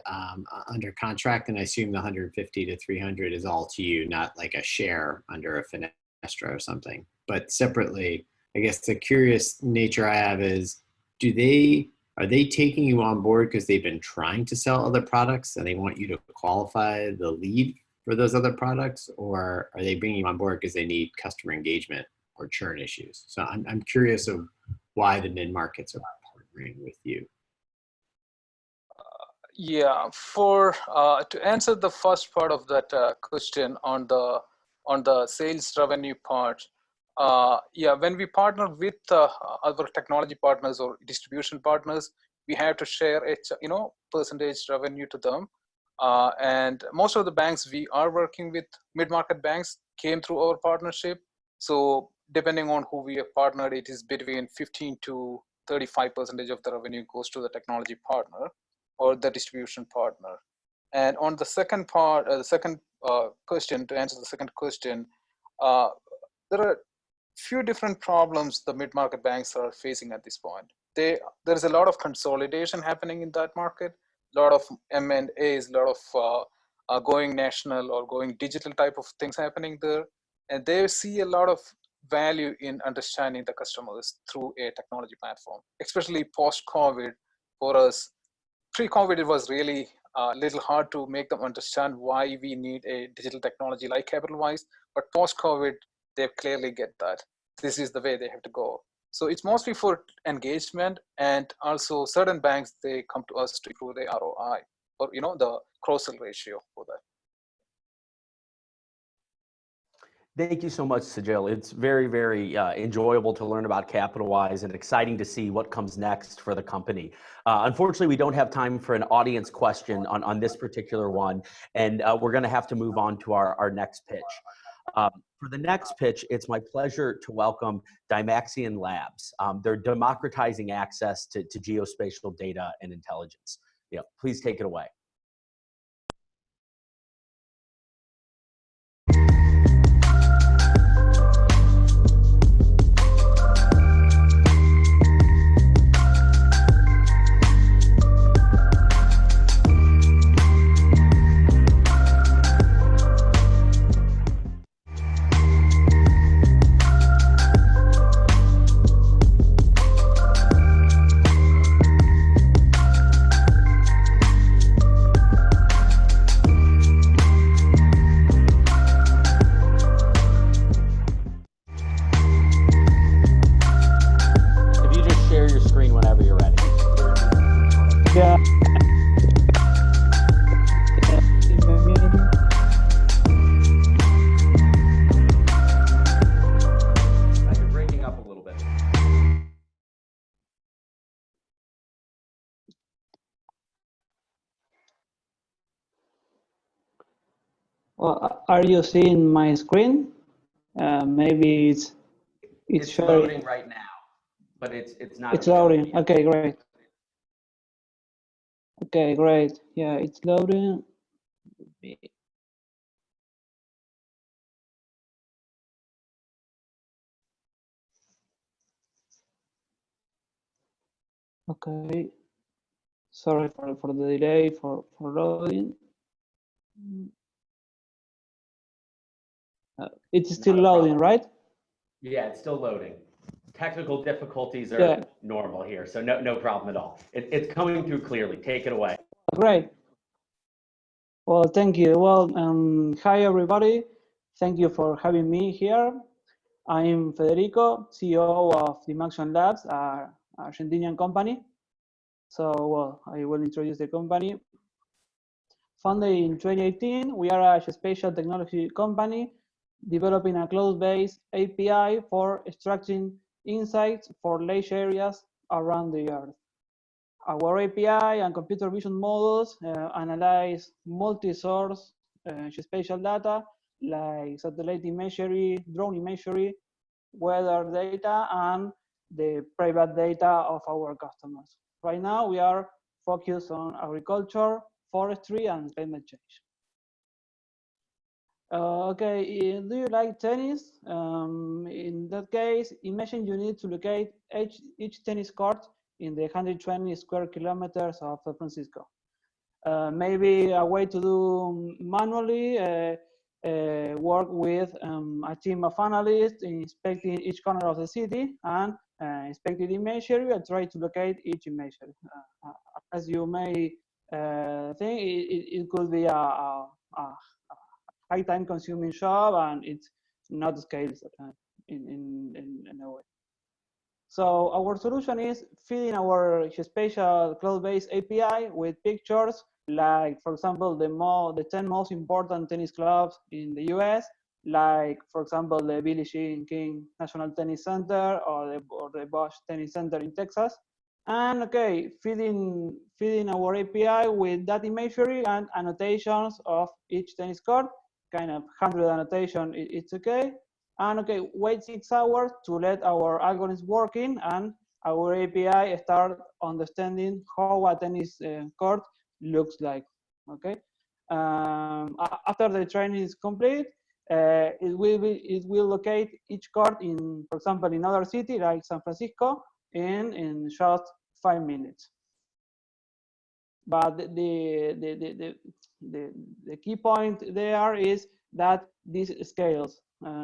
under contract, and I assume the 150 to 300 is all to you, not like a share under a Finestra or something. But separately, I guess the curious nature I have is, are they taking you on board because they've been trying to sell other products and they want you to qualify the lead for those other products, or are they bringing you on board because they need customer engagement or churn issues? So I'm curious of why the mid-markets are partnering with you. Yeah, for to answer the first part of that question on the sales revenue part, yeah, when we partner with other technology partners or distribution partners, we have to share a percentage revenue to them. And most of the banks we are working with, mid-market banks, came through our partnership. So depending on who we have partnered, it is between 15 to 35% of the revenue goes to the technology partner or the distribution partner. And on the second part, question, to answer the second question, there are few different problems the mid-market banks are facing at this point. There's a lot of consolidation happening in that market, a lot of M&As, a lot of going national or going digital type of things happening there. And they see a lot of value in understanding the customers through a technology platform, especially post-COVID. For us, pre-COVID, it was really a little hard to make them understand why we need a digital technology like CapitalWise, but post-COVID, they clearly get that. This is the way they have to go. So it's mostly for engagement, and also certain banks, they come to us to improve their ROI or the cross-sell ratio for that. Thank you so much, Sajil. It's very, very enjoyable to learn about CapitalWise and exciting to see what comes next for the company. Unfortunately, we don't have time for an audience question on this particular one, and we're going to have to move on to our next pitch. For the next pitch, it's my pleasure to welcome Dymaxion Labs. They're democratizing access to geospatial data and intelligence. Please take it away. Well, are you seeing my screen? Maybe it's loading right now, but it's not. It's loading. Yet. Okay, great. Okay, great. Yeah, it's loading. Okay. Sorry for the delay for loading. It's still loading, right? Yeah, it's still loading. Technical difficulties are normal here, so no problem at all. It's coming through clearly. Take it away. Great. Well, thank you. Well, hi everybody. Thank you for having me here. I'm Federico, CEO of Dymaxion Labs, an Argentinian company. So, well, I will introduce the company. Founded in 2018, we are a geospatial technology company developing a cloud-based API for extracting insights for large areas around the Earth. Our API and computer vision models analyze multi-source geospatial data like satellite imagery, drone imagery, weather data, and the private data of our customers. Right now, we are focused on agriculture, forestry, and climate change. Okay, do you like tennis? In that case, imagine you need to locate each tennis court in the 120 square kilometers of San Francisco. Maybe a way to do manually, work with a team of analysts inspecting each corner of the city and inspecting the imagery and try to locate each imagery. As you may think, it could be a high time consuming job and it's not scaled in a way. So our solution is feeding our geospatial cloud-based API with pictures, like for example, the 10 most important tennis clubs in the US, like for example, the Billie Jean King National Tennis Center or the Bosch Tennis Center in Texas. And okay, feeding our API with that imagery and annotations of each tennis court, kind of 100 annotation, it's okay. And okay, wait 6 hours to let our algorithms working and our API start understanding how a tennis court looks like. Okay. After the training is complete, it will locate each court in, for example, in another city like San Francisco in just 5 minutes. But the key point there is that this scales.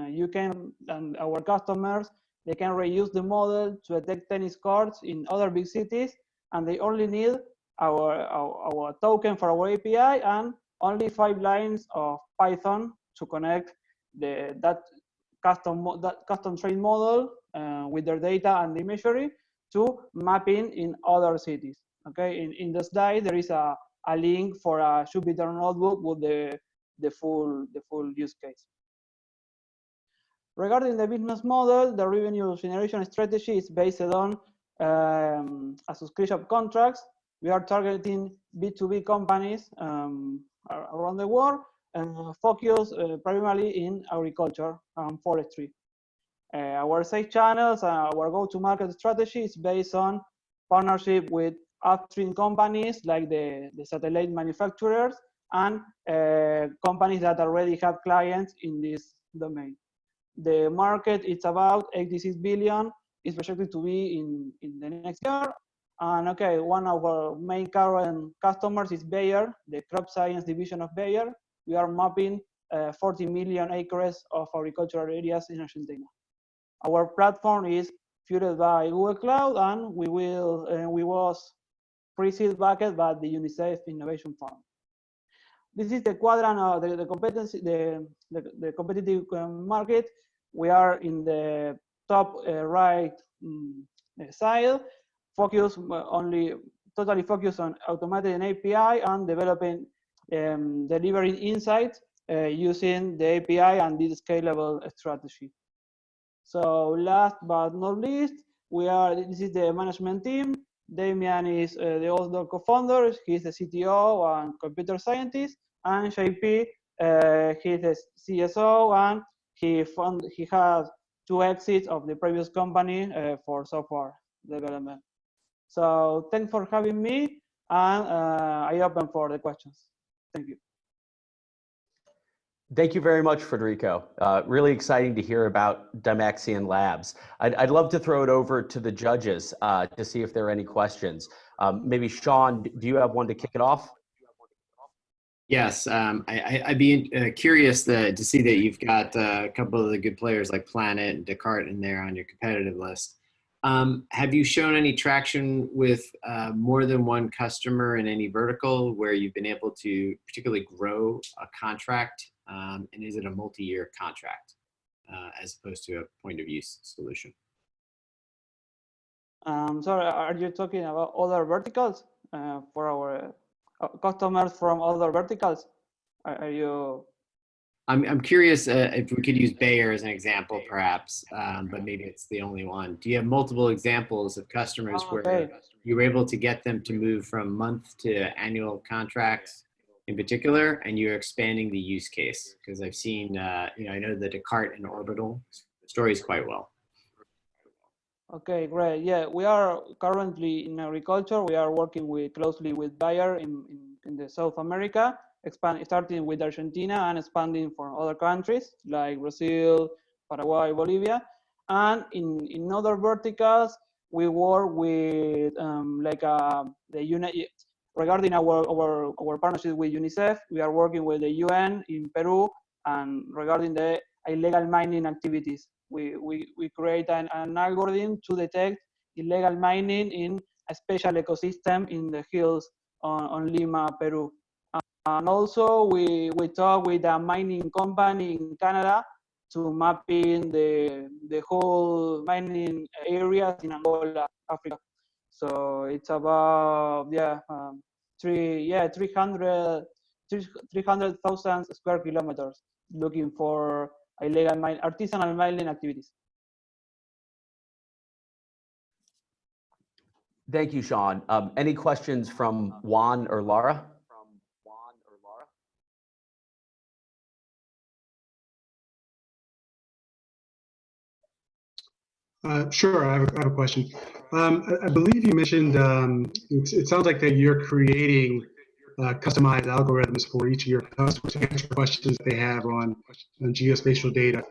You can, and our customers, they can reuse the model to detect tennis courts in other big cities, and they only need our token for our API and only 5 lines of Python to connect that custom trained model with their data and the imagery to mapping in other cities. Okay, in the slide there is a link for a Jupyter notebook with the full use case. Regarding the business model, the revenue generation strategy is based on a subscription contracts. We are targeting B2B companies around the world and focus primarily in agriculture and forestry. Our sales channels, our go-to-market strategy is based on partnership with upstream companies like the satellite manufacturers and companies that already have clients in this domain. The market is about 86 billion. It's projected to be in the next year. And okay, one of our main current customers is Bayer, the crop science division of Bayer. We are mapping 40 million acres of agricultural areas in Argentina. Our platform is fueled by Google Cloud, and we was pre-seed backed by the UNICEF Innovation Fund. This is the quadrant of the competency, the competitive market. We are in the top right side, totally focused on automating an API and developing, delivering insights using the API and this scalable strategy. So last but not least, this is the management team. Damian is the other co-founder. He's the CTO and computer scientist. And JP, he's the CSO, and he has 2 exits of the previous company for software development. So thanks for having me, and I open for the questions. Thank you. Thank you very much, Federico. Really exciting to hear about Dymaxion Labs. I'd love to throw it over to the judges to see if there are any questions. Maybe Sean, do you have one to kick it off? Yes, I'd be curious to see that you've got a couple of the good players like Planet and Descartes in there on your competitive list. Have you shown any traction with more than one customer in any vertical where you've been able to particularly grow a contract? And is it a multi-year contract as opposed to a point of use solution? Sorry, are you talking about other verticals for our customers from other verticals? Are you? I'm curious if we could use Bayer as an example, perhaps, but maybe it's the only one. Do you have multiple examples of customers where you were able to get them to move from month to annual contracts in particular, and you're expanding the use case? Because I've seen, I know the Descartes and Orbital stories quite well. Okay, great. Yeah, we are currently in agriculture. We are working closely with Bayer in the South America. starting with Argentina and expanding for other countries like Brazil, Paraguay, Bolivia. And in other verticals, we work with regarding our partnership with UNICEF, we are working with the UN in Peru, and regarding the illegal mining activities, we create an algorithm to detect illegal mining in a special ecosystem in the hills on Lima, Peru. And also we talk with a mining company in Canada to mapping the whole mining areas in Angola, Africa. So it's about 300,000 square kilometers looking for illegal artisanal mining activities. Thank you, Sean. Any questions from Juan or Laura? Sure, I have a question. I believe you mentioned it sounds like that you're creating customized algorithms for each of your customers to answer questions they have on geospatial data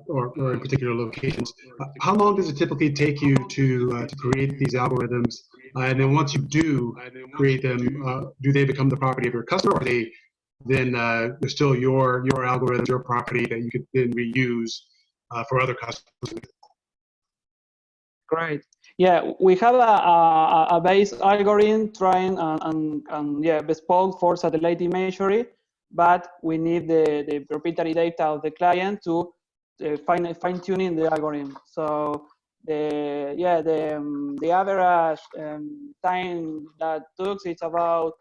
or in particular locations. How long does it typically take you to create these algorithms? And then once you do create them, do they become the property of your customer, or are they then they're still your algorithms, your property that you could then reuse for other customers? Great. Yeah, we have a base algorithm trying and bespoke for satellite imagery, but we need the proprietary data of the client to fine tuning the algorithm. So the average time that took, it's about,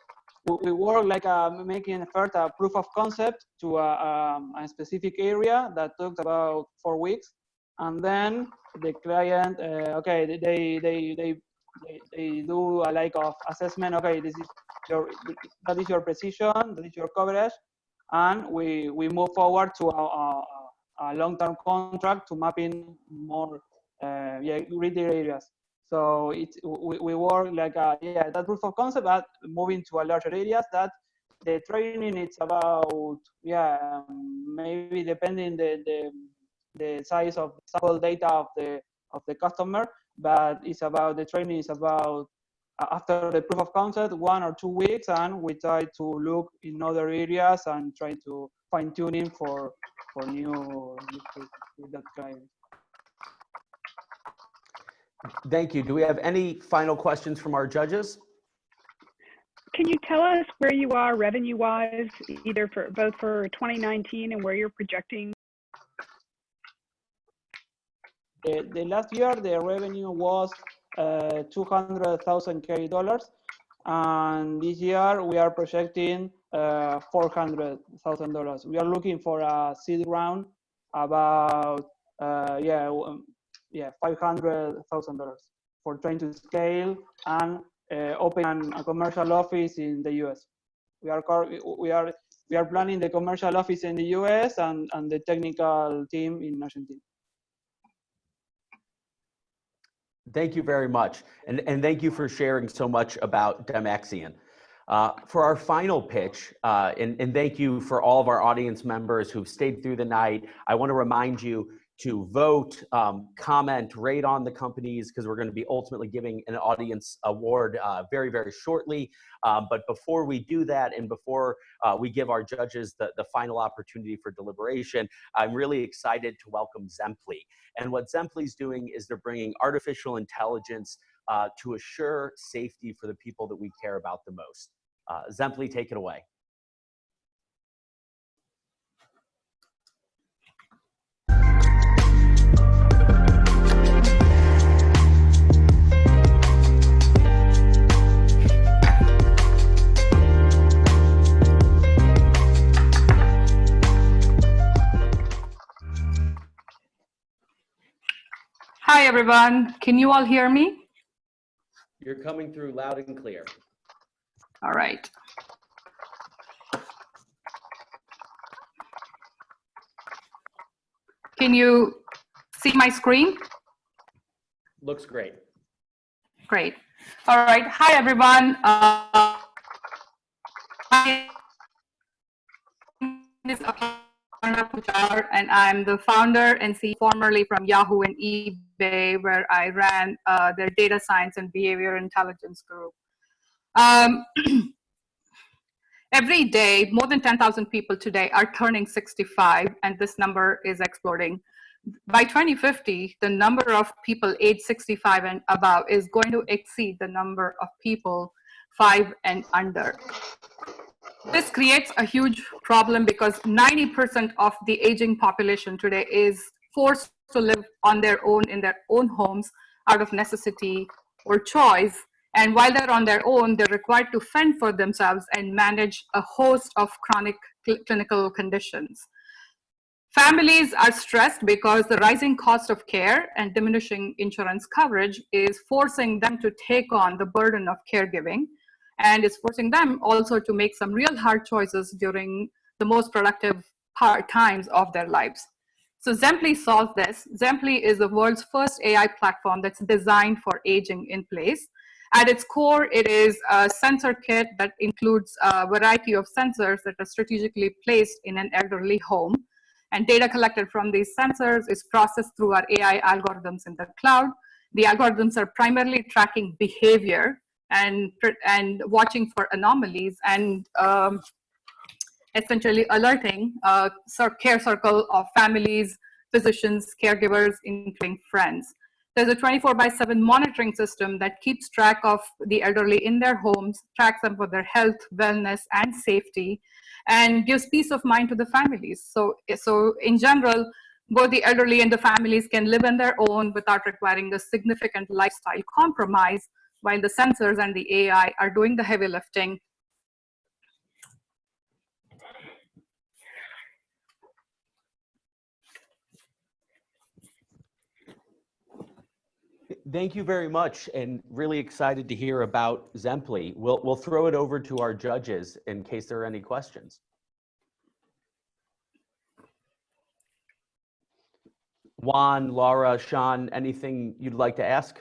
we work like making first a proof of concept to a specific area that took about 4 weeks, and then the client, okay, they do a like of assessment. Okay, that is your precision, that is your coverage, and we move forward to a long-term contract to mapping more gritty areas. So we work like that proof of concept, but moving to a larger areas. That the training, it's about maybe depending the size of sample data of the customer, but it's about the training is about after the proof of concept 1 or 2 weeks, and we try to look in other areas and try to fine tuning for new with that client. Thank you. Do we have any final questions from our judges? Can you tell us where you are revenue-wise, either for both for 2019 and where you're projecting? The last year, the revenue was $200,000, and this year we are projecting $400,000. We are looking for a seed round about $500,000 for trying to scale and open a commercial office in the US. We are planning the commercial office in the US and the technical team in Argentina. Thank you very much. And thank you for sharing so much about Dymaxion. For our final pitch, and thank you for all of our audience members who've stayed through the night, I want to remind you to vote, comment, rate on the companies, because we're going to be ultimately giving an audience award very, very shortly. But before we do that, and before we give our judges the final opportunity for deliberation, I'm really excited to welcome Zemply. And what Zemply's doing is they're bringing artificial intelligence to assure safety for the people that we care about the most. Zemply, take it away. Hi, everyone. Can you all hear me? You're coming through loud and clear. All right. Can you see my screen? Looks great. Great. All right. Hi, everyone. is Pujar, and I'm the founder and CEO formerly from Yahoo and eBay, where I ran their data science and behavior intelligence group. Every day, more than 10,000 people today are turning 65, and this number is exploding. By 2050, the number of people age 65 and above is going to exceed the number of people 5 and under. This creates a huge problem because 90% of the aging population today is forced to live on their own in their own homes out of necessity or choice. And while they're on their own, they're required to fend for themselves and manage a host of chronic clinical conditions. Families are stressed because the rising cost of care and diminishing insurance coverage is forcing them to take on the burden of caregiving, and is forcing them also to make some real hard choices during the most productive times of their lives. So Zemply solves this. Zemply is the world's first AI platform that's designed for aging in place. At its core, it is a sensor kit that includes a variety of sensors that are strategically placed in an elderly home. And data collected from these sensors is processed through our AI algorithms in the cloud. The algorithms are primarily tracking behavior and watching for anomalies and essentially alerting care circle of families, physicians, caregivers, including friends. There's a 24/7 monitoring system that keeps track of the elderly in their homes, tracks them for their health, wellness, and safety, and gives peace of mind to the families. So in general, both the elderly and the families can live on their own without requiring a significant lifestyle compromise, while the sensors and the AI are doing the heavy lifting. Thank you very much, and really excited to hear about Zemply. We'll throw it over to our judges in case there are any questions. Juan, Laura, Sean, anything you'd like to ask?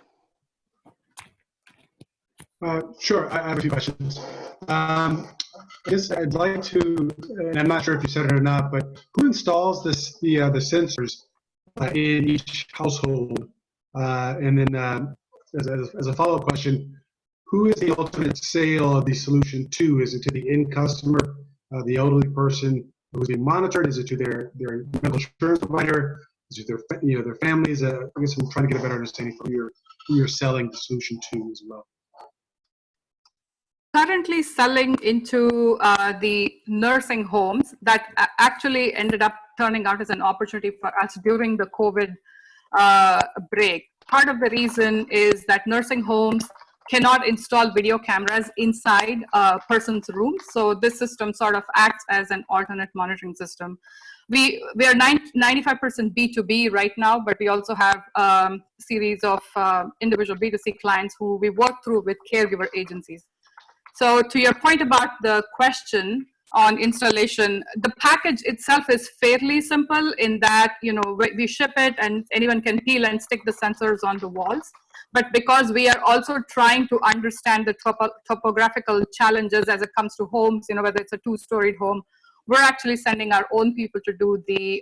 Sure, I have a few questions. I guess I'd like to, and I'm not sure if you said it or not, but who installs the sensors in each household? And then as a follow-up question, who is the ultimate sale of the solution to? Is it to the end customer, the elderly person who's being monitored? Is it to their medical insurance provider? Is it their families? I guess I'm trying to get a better understanding from who you're selling the solution to as well. Currently selling into the nursing homes that actually ended up turning out as an opportunity for us during the COVID break. Part of the reason is that nursing homes cannot install video cameras inside a person's room. So this system sort of acts as an alternate monitoring system. We are 95% B2B right now, but we also have a series of individual B2C clients who we work through with caregiver agencies. So to your point about the question on installation, the package itself is fairly simple in that, we ship it and anyone can peel and stick the sensors on the walls. But because we are also trying to understand the topographical challenges as it comes to homes, whether it's a two-storied home, we're actually sending our own people to do the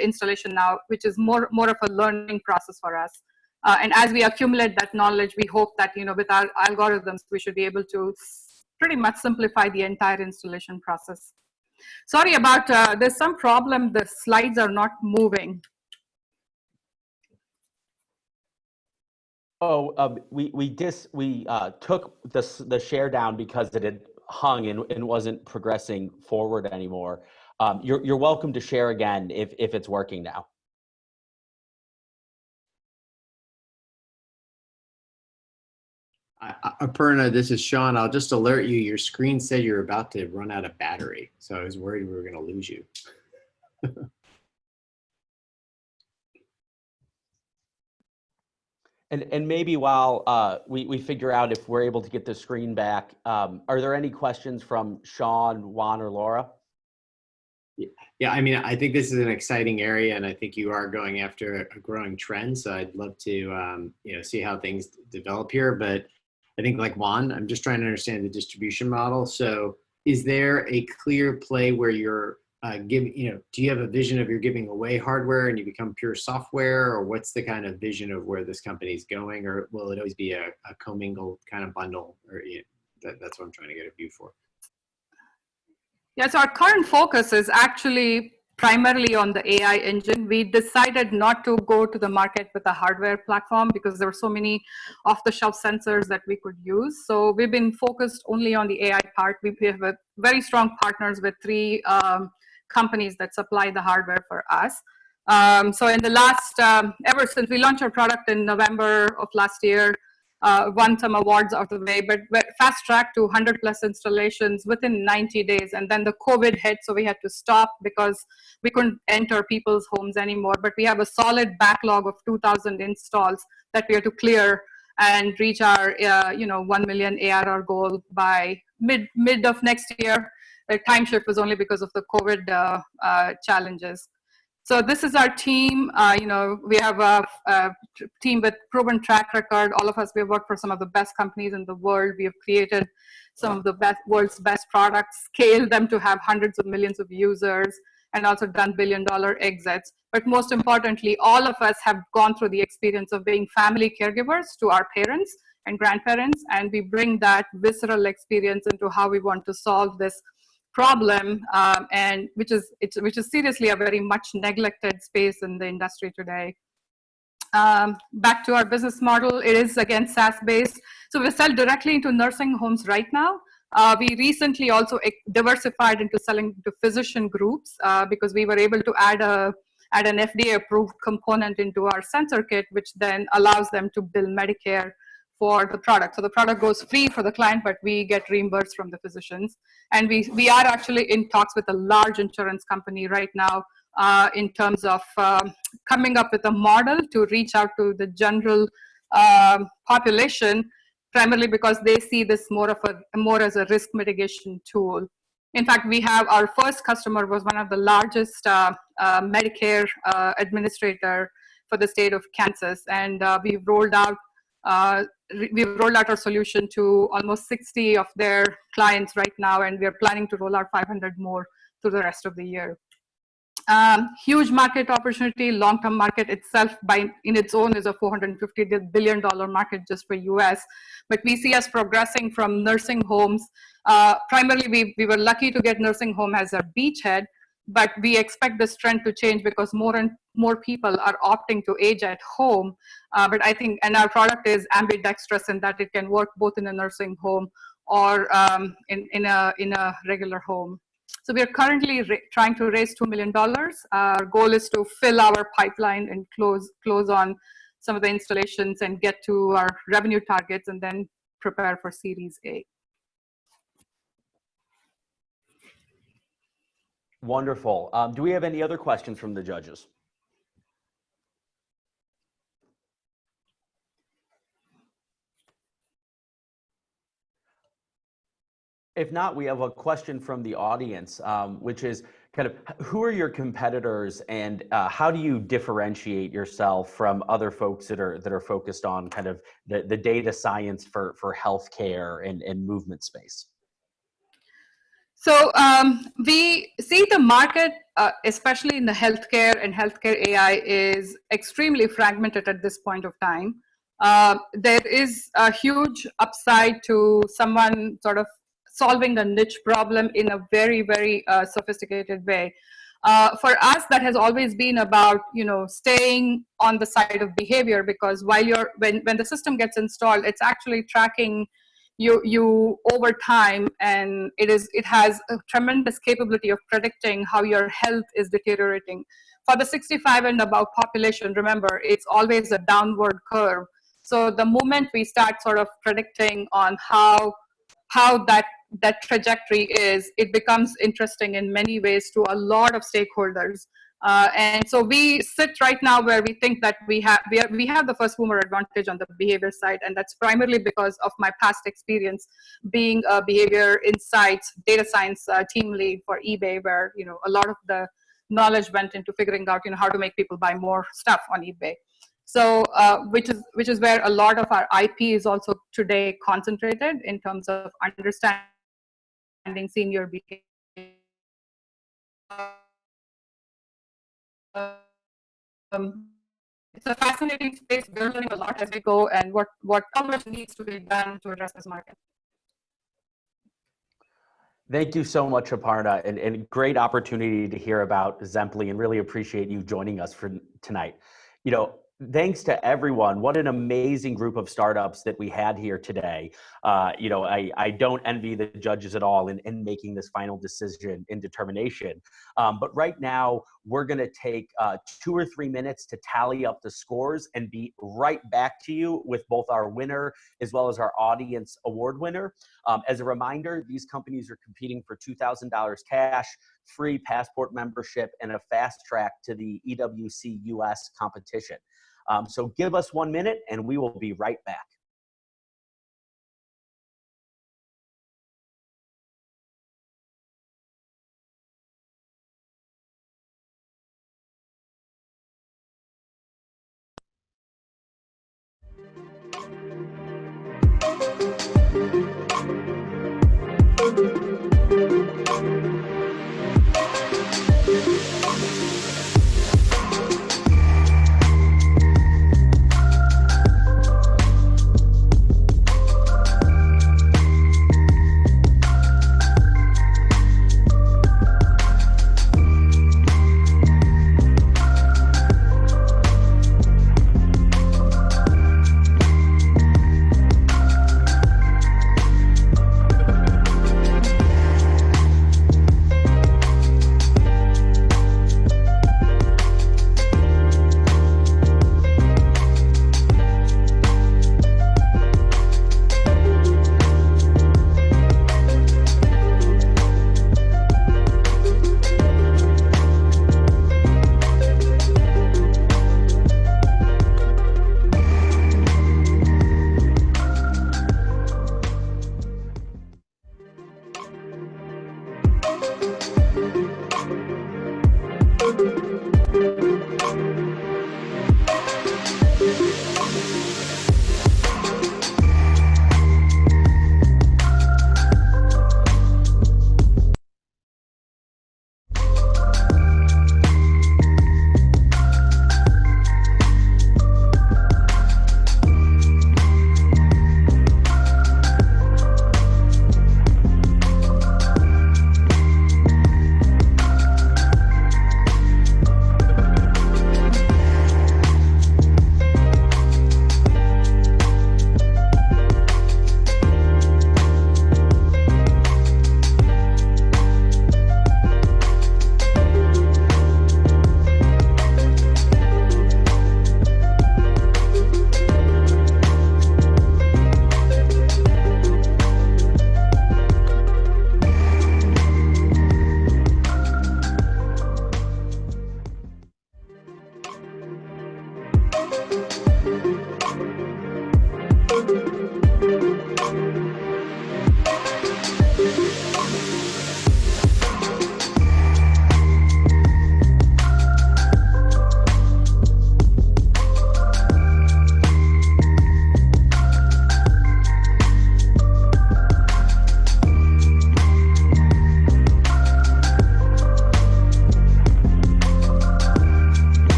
installation now, which is more of a learning process for us. And as we accumulate that knowledge, we hope that, with our algorithms, we should be able to pretty much simplify the entire installation process. Sorry about, there's some problem, the slides are not moving. Oh, we took the share down because it had hung and wasn't progressing forward anymore. You're welcome to share again if it's working now. Aparna, this is Sean. I'll just alert you, your screen said you're about to run out of battery. So I was worried we were going to lose you. And maybe while we figure out if we're able to get the screen back, are there any questions from Sean, Juan, or Laura? Yeah, I mean, I think this is an exciting area, and I think you are going after a growing trend. So I'd love to, see how things develop here. But I think like Juan, I'm just trying to understand the distribution model. So is there a clear play where you're do you have a vision of you're giving away hardware and you become pure software, or what's the kind of vision of where this company is going, or will it always be a commingled kind of bundle? Or that's what I'm trying to get a view for. Yes, our current focus is actually primarily on the AI engine. We decided not to go to the market with a hardware platform because there were so many off-the-shelf sensors that we could use. So we've been focused only on the AI part. We have a very strong partners with 3 companies that supply the hardware for us. So in the last, ever since we launched our product in November of last year, won some awards out of the way, but fast tracked to 100+ installations within 90 days. And then the COVID hit, so we had to stop because we couldn't enter people's homes anymore. But we have a solid backlog of 2,000 installs that we have to clear and reach our 1 million ARR goal by mid of next year. The time shift was only because of the COVID challenges. So this is our team. We have a team with proven track record. All of us, we have worked for some of the best companies in the world. We have created some of the world's best products, scaled them to have hundreds of millions of users, and also done billion-dollar exits. But most importantly, all of us have gone through the experience of being family caregivers to our parents and grandparents, and we bring that visceral experience into how we want to solve this problem, and which is seriously a very much neglected space in the industry today. Back to our business model, it is again SaaS-based. So we sell directly into nursing homes right now. We recently also diversified into selling to physician groups because we were able to add an FDA-approved component into our sensor kit, which then allows them to bill Medicare for the product. So the product goes free for the client, but we get reimbursed from the physicians. And we are actually in talks with a large insurance company right now in terms of coming up with a model to reach out to the general population, primarily because they see this more as a risk mitigation tool. In fact, we have our first customer was one of the largest Medicare administrator for the state of Kansas, and we've rolled out our solution to almost 60 of their clients right now, and we are planning to roll out 500 more through the rest of the year. Huge market opportunity. Long-term market itself in its own is a $450 billion market just for US. But we see us progressing from nursing homes. Primarily, we were lucky to get nursing home as a beachhead, but we expect this trend to change because more and more people are opting to age at home. But I think, and our product is ambidextrous in that it can work both in a nursing home or in a regular home. So we are currently trying to raise $2 million. Our goal is to fill our pipeline and close on some of the installations and get to our revenue targets and then prepare for Series A. Wonderful. Do we have any other questions from the judges? If not, we have a question from the audience, which is kind of, who are your competitors and how do you differentiate yourself from other folks that are focused on kind of the data science for healthcare and movement space? So we see the market, especially in the healthcare and healthcare AI, is extremely fragmented at this point of time. There is a huge upside to someone sort of solving a niche problem in a very, very sophisticated way. For us, that has always been about staying on the side of behavior, because when the system gets installed, it's actually tracking you over time, and it has a tremendous capability of predicting how your health is deteriorating. For the 65 and above population, remember, it's always a downward curve. So the moment we start sort of predicting on how that trajectory is, it becomes interesting in many ways to a lot of stakeholders. And so we sit right now where we think that we have the first mover advantage on the behavior side, and that's primarily because of my past experience being a behavior insights data science team lead for eBay, where a lot of the knowledge went into figuring out how to make people buy more stuff on eBay. So which is where a lot of our IP is also today concentrated in terms of understanding senior behavior it's a fascinating space. We're learning a lot as we go, and what else needs to be done to address this market. Thank you so much, Aparna, and great opportunity to hear about Zemply, and really appreciate you joining us for tonight. You know, thanks to everyone. What an amazing group of startups that we had here today. You know, I don't envy the judges at all in making this final decision and determination. But right now, we're going to take 2 or 3 minutes to tally up the scores and be right back to you with both our winner as well as our audience award winner. As a reminder, these companies are competing for $2,000 cash, free passport membership, and a fast track to the EWC US competition. So give us 1 minute and we will be right back.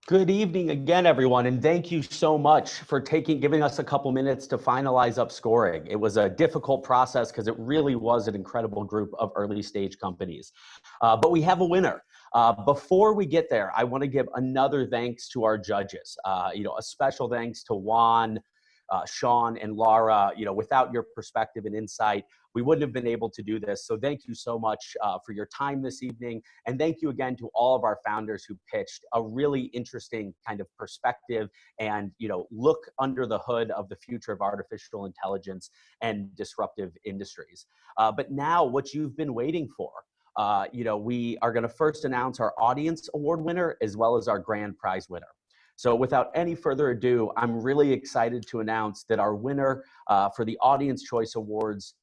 Good evening again, everyone, and thank you so much for giving us a couple minutes to finalize up scoring. It was a difficult process because it really was an incredible group of early stage companies. But we have a winner. Before we get there, I want to give another thanks to our judges. A special thanks to Juan, Sean, and Laura. Without your perspective and insight, we wouldn't have been able to do this. So thank you so much for your time this evening. And thank you again to all of our founders who pitched a really interesting kind of perspective and, look under the hood of the future of artificial intelligence and disruptive industries. But now what you've been waiting for, we are going to first announce our audience award winner as well as our grand prize winner. So without any further ado, I'm really excited to announce that our winner for the Audience Choice Awards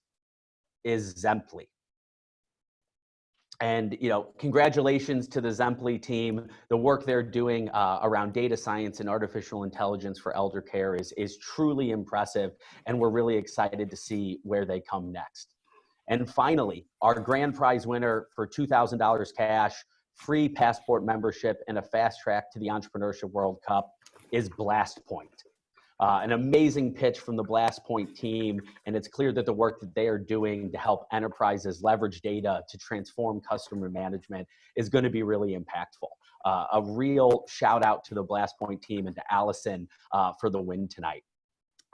is Zemply. And, congratulations to the Zemply team. The work they're doing around data science and artificial intelligence for elder care is truly impressive. And we're really excited to see where they come next. And finally, our grand prize winner for $2,000 cash, free passport membership, and a fast track to the Entrepreneurship World Cup is BlastPoint. An amazing pitch from the BlastPoint team, and it's clear that the work that they are doing to help enterprises leverage data to transform customer management is going to be really impactful. A real shout out to the BlastPoint team and to Allison for the win tonight.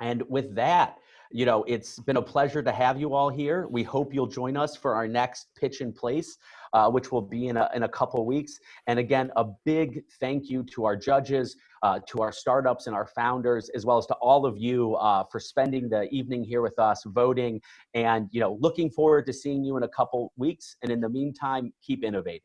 And with that, it's been a pleasure to have you all here. We hope you'll join us for our next Pitch in Place, which will be in a couple weeks. And again, a big thank you to our judges, to our startups and our founders, as well as to all of you for spending the evening here with us, voting, and looking forward to seeing you in a couple weeks. And in the meantime, keep innovating.